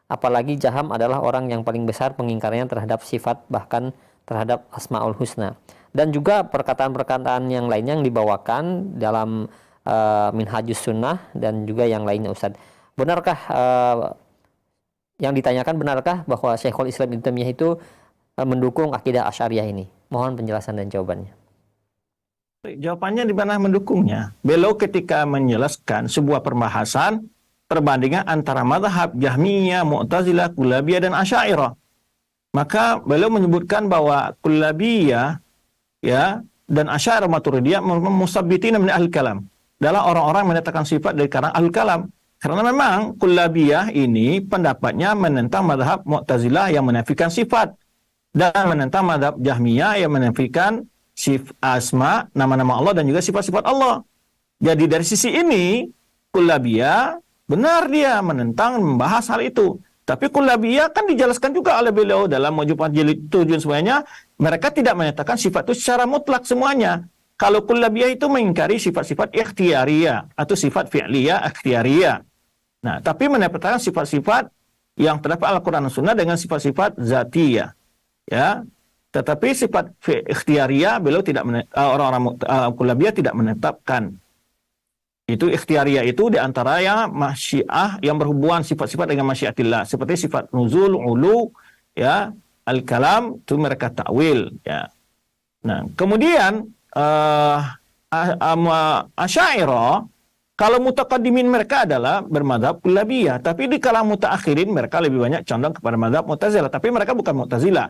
Apalagi Jaham adalah orang yang paling besar pengingkarannya terhadap sifat, bahkan terhadap Asmaul Husna. Dan juga perkataan-perkataan yang lainnya yang dibawakan dalam Minhajus Sunnah dan juga yang lainnya, Ustaz. Benarkah yang ditanyakan, benarkah bahwa Syekhul Islam Ibnu Taimiyah itu mendukung akidah Asy'ariyah ini? Mohon penjelasan dan jawabannya.
Jawabannya di mana mendukungnya. Beliau ketika menjelaskan sebuah perbahasan perbandingan antara mazhab Jahmiyah, Mu'tazilah, Kullabiyah dan Asy'ariyah. Maka beliau menyebutkan bahwa Kullabiyah, ya, dan Asy'ariyah Maturidiyah musabbitina min ahli kalam, adalah orang-orang yang menyatakan sifat dari kalangan ahli kalam. Karena memang kullabiyah ini pendapatnya menentang mazhab Mu'tazilah yang menafikan sifat dan menentang mazhab Jahmiyah yang menafikan asma, nama-nama Allah dan juga sifat-sifat Allah. Jadi dari sisi ini kullabiyah benar dia menentang membahas hal itu. Tapi kullabiyah kan dijelaskan juga oleh beliau dalam Mu'jamul Jilid 7 semuanya. Mereka tidak menyatakan sifat itu secara mutlak semuanya. Kalau kullabiyah itu mengingkari sifat-sifat ikhtiyariyah atau sifat fi'liyah ikhtiyariyah. Nah, tapi menyatakan sifat-sifat yang terdapat Al-Quran dan Sunnah dengan sifat-sifat zatiyah. Ya. Tetapi sifat ikhtiyariyah beliau tidak orang-orang kullabiyah tidak menetapkan. Itu ikhtiyariyah itu diantara yang masyiah yang berhubungan sifat-sifat dengan masyiatillah seperti sifat nuzul, ulu, ya, al-kalam itu mereka takwil, ya. Nah, kemudian Asy'ariyah kalau mutaqaddimin mereka adalah bermadzhab kullabiyah, tapi di kalangan mutaakhirin mereka lebih banyak condong kepada madzhab Mu'tazilah, tapi mereka bukan Mu'tazilah.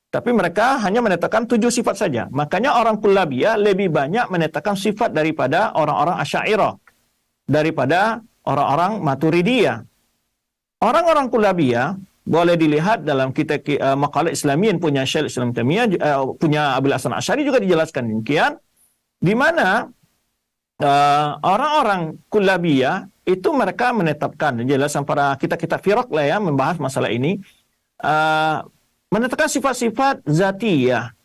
Tapi mereka hanya menetapkan 7 sifat saja. Makanya orang kullabiyah lebih banyak menetapkan sifat daripada orang-orang Asy'ariyah, daripada orang-orang Maturidiyah. Orang-orang kullabiyah boleh dilihat dalam kitab Maqalat Islamiyin punya Syekh Islam Taimiyah, punya Abul Hasan Asy'ari juga dijelaskan demikian, di mana orang-orang kullabiyah itu mereka menetapkan, penjelasan para kitab-kitab firaq lah ya membahas masalah ini, menetapkan sifat-sifat zatiyah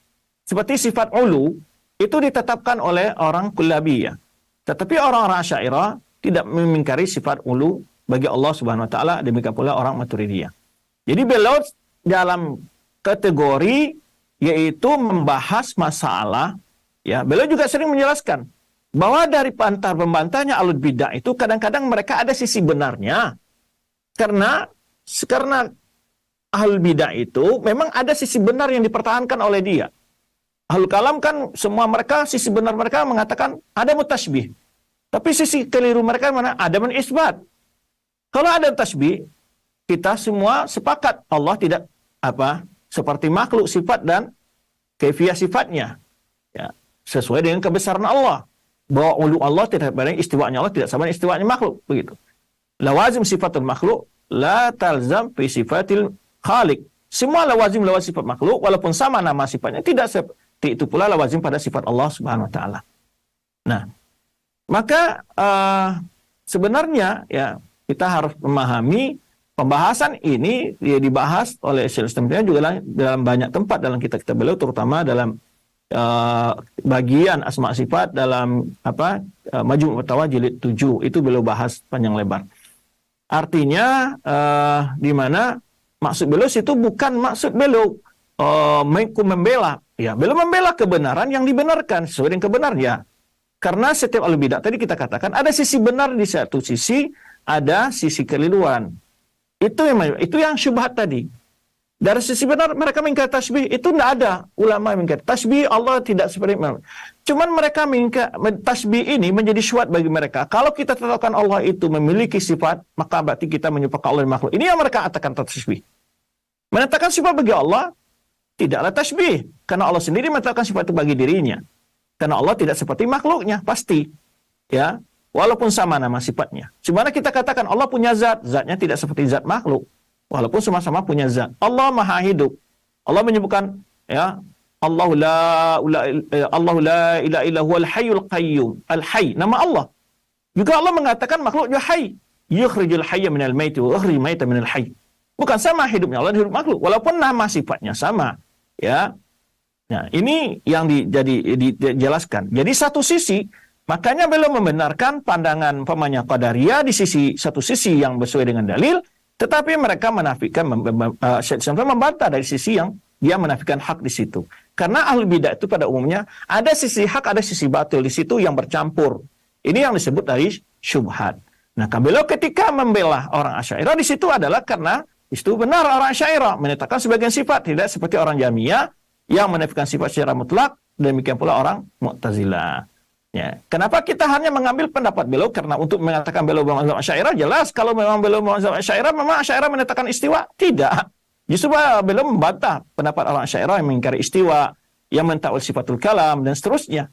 seperti sifat ulu itu ditetapkan oleh orang kullabiyah. Tetapi orang-orang Asy'ariyah tidak mengingkari sifat ulu bagi Allah Subhanahu wa taala, demikian pula orang Maturidiyah. Jadi beliau dalam kategori yaitu membahas masalah, ya, beliau juga sering menjelaskan bahwa dari antar pembantahnya Ahlul Bidah itu kadang-kadang mereka ada sisi benarnya. Karena Ahlul Bidah itu memang ada sisi benar yang dipertahankan oleh dia. Ahlul Kalam kan semua mereka sisi benar mereka mengatakan ada mutasybih. Tapi sisi keliru mereka mana? Ada menisbat. Kalau ada tasbih, kita semua sepakat Allah tidak seperti makhluk sifat dan kaifiyah sifatnya. Ya, sesuai dengan kebesaran Allah. Bahwa ulu Allah tidak sama istiwanya Allah tidak sama dengan istiwanya makhluk, begitu. Lawazim sifatul makhluk la talzam fi sifatil khaliq. Semua lawazim sifat makhluk walaupun sama nama sifatnya tidak seperti itu pula lawazim pada sifat Allah Subhanahu wa taala. Nah, maka sebenarnya ya kita harus memahami pembahasan ini dia dibahas oleh Syekh Islam juga dalam banyak tempat dalam kitab-kitab beliau, terutama dalam bagian asma sifat dalam Majmu' Fatawa jilid 7 itu beliau bahas panjang lebar. Artinya di mana maksud beliau situ bukan maksud beliau membela, ya beliau membela kebenaran yang dibenarkan sesuai dengan kebenarannya. Karena setiap Ahlul Bidah tadi kita katakan ada sisi benar di satu sisi, ada sisi keliruan. Itu yang syubhat tadi. Dari sisi benar mereka mengingkari tasbih, itu tidak ada ulama mengingkari tasbih Allah tidak seperti itu. Cuman mereka mengingkari tasbih ini menjadi syubhat bagi mereka. Kalau kita tetapkan Allah itu memiliki sifat, maka berarti kita menyerupakan Allah makhluk. Ini yang mereka katakan tasbih. Menetapkan sifat bagi Allah tidaklah tasbih, karena Allah sendiri menetapkan sifat itu bagi dirinya. Karena Allah tidak seperti makhluknya, pasti. Ya, walaupun sama nama sifatnya. Sebenarnya kita katakan Allah punya zat, zatnya tidak seperti zat makhluk. Walaupun sama-sama punya zat. Allah Maha Hidup. Allah menyebutkan ya, Allahu la ilaha illa huwal hayyul qayyum. Al-Hayy, nama Allah. Juga Allah mengatakan makhluknya hayy. Yukhrijul hayya minal maiti wa yukhrijul maita minal hayy. Bukan sama hidupnya Allah dan hidup makhluk, walaupun nama sifatnya sama. Ya. Nah, ini yang dijelaskan. Jadi satu sisi, makanya beliau membenarkan pandangan pemanya Qadariyah di satu sisi yang sesuai dengan dalil, tetapi mereka menafikan, membantah dari sisi yang dia menafikan hak di situ. Karena Ahlul Bidah itu pada umumnya ada sisi hak, ada sisi batil di situ yang bercampur. Ini yang disebut dari syubhat. Nah, beliau ketika membela orang Asy'ariyah di situ adalah karena itu benar orang Asy'ariyah menetapkan sebagian sifat, tidak seperti orang Jahmiyah yang menafikan sifat secara mutlak, demikian pula orang Mu'tazilah. Ya. Kenapa kita hanya mengambil pendapat beliau? Karena untuk mengatakan beliau bermazhab Asy'ariyah, jelas kalau memang beliau bermazhab Asy'ariyah, memang Asy'ariyah menetapkan istiwa? Tidak. Justru beliau membantah pendapat orang Asy'ariyah yang mengingkari istiwa, yang mentakwil sifatul kalam dan seterusnya.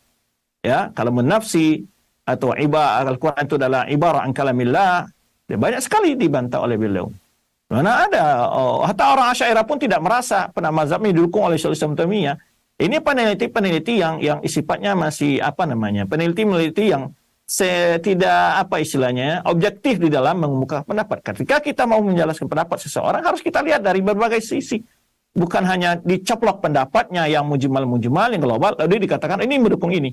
Ya, kalau menafsi atau Al-Quran itu adalah ibarat an kalamillah, Dan banyak sekali dibantah oleh beliau. Mana ada, hatta orang Asy'ariyah pun tidak merasa pernah mazhabnya didukung oleh Syaikhul Islam Taimiyah. Ini peneliti-peneliti yang sifatnya masih peneliti-peneliti yang tidak istilahnya objektif di dalam mengemukakan pendapat. Ketika kita mau menjelaskan pendapat seseorang harus kita lihat dari berbagai sisi. Bukan hanya dicoplok pendapatnya yang mujmal yang global lalu dikatakan ini mendukung ini.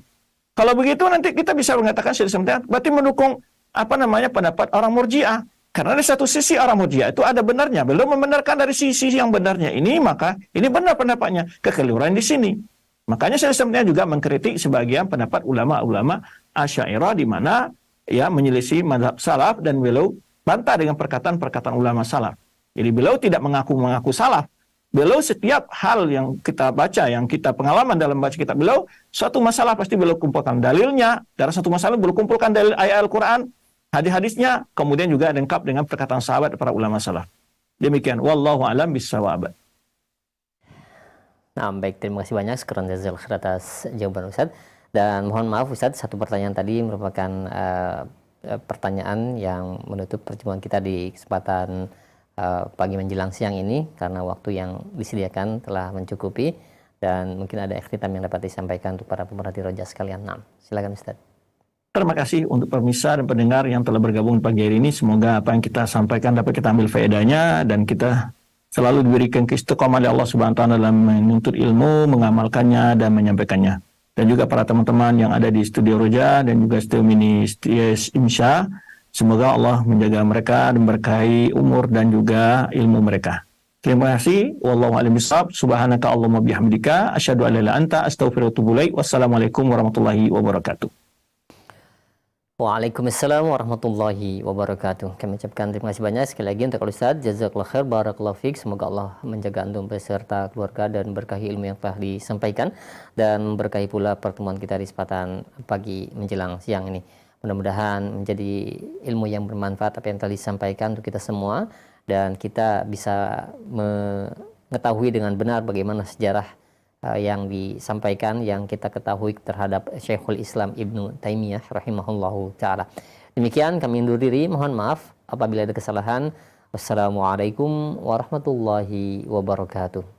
Kalau begitu nanti kita bisa mengatakan Syaikhul Islam Taimiyah berarti mendukung pendapat orang Murji'ah. Karena di satu sisi orang Murji'ah itu ada benarnya, belum membenarkan dari sisi yang benarnya ini, maka ini benar pendapatnya, kekeliruan di sini. Makanya saya sebenarnya juga mengkritik sebagian pendapat ulama-ulama Asy'ariyah di mana menyelisih mazhab salaf dan beliau bantah dengan perkataan-perkataan ulama salaf. Jadi beliau tidak mengaku salaf. Beliau setiap hal yang kita baca, yang kita pengalaman dalam baca kitab beliau, suatu masalah pasti beliau kumpulkan dalilnya, dari satu masalah beliau kumpulkan dalil ayat Al-Quran, hadis-hadisnya, kemudian juga lengkap dengan perkataan sahabat para ulama salaf. Demikian, wallahu a'lam bissawab.
Nah, baik, terima kasih banyak sekian jazakallahu khair atas jawaban Ustaz. Dan mohon maaf Ustaz, satu pertanyaan tadi merupakan pertanyaan yang menutup perjumpaan kita di kesempatan pagi menjelang siang ini karena waktu yang disediakan telah mencukupi dan mungkin ada ikhtitam yang dapat disampaikan untuk para pemerhati Roja sekalian. Nah, silakan Ustaz.
Terima kasih untuk pemirsa dan pendengar yang telah bergabung pagi hari ini. Semoga apa yang kita sampaikan dapat kita ambil faedahnya dan kita selalu diberikan keistiqomah oleh Allah Subhanahu wa taala dalam menuntut ilmu, mengamalkannya dan menyampaikannya. Dan juga para teman-teman yang ada di studio Roja dan juga studio mini Insya, semoga Allah menjaga mereka dan berkahi umur dan juga ilmu mereka. Terima kasih. Wallahu a'lam bishawab. Subhanaka Allahumma bihamdika asyhadu an la ilaha illa anta astaghfiruka wa atubu ilaik. Wassalamualaikum warahmatullahi wabarakatuh.
Waalaikumsalam warahmatullahi wabarakatuh. Kami ucapkan terima kasih banyak sekali lagi untuk Ustaz. Jazakallahu khair, barakallahu fiik. Semoga Allah menjaga antum beserta keluarga dan berkahi ilmu yang telah disampaikan dan berkahi pula pertemuan kita di kesempatan pagi menjelang siang ini. Mudah-mudahan menjadi ilmu yang bermanfaat apa yang telah disampaikan untuk kita semua dan kita bisa mengetahui dengan benar bagaimana sejarah yang disampaikan, yang kita ketahui terhadap Syekhul Islam Ibnu Taimiyah rahimahullahu ta'ala. Demikian kami undur diri, mohon maaf apabila ada kesalahan. Wassalamualaikum warahmatullahi wabarakatuh.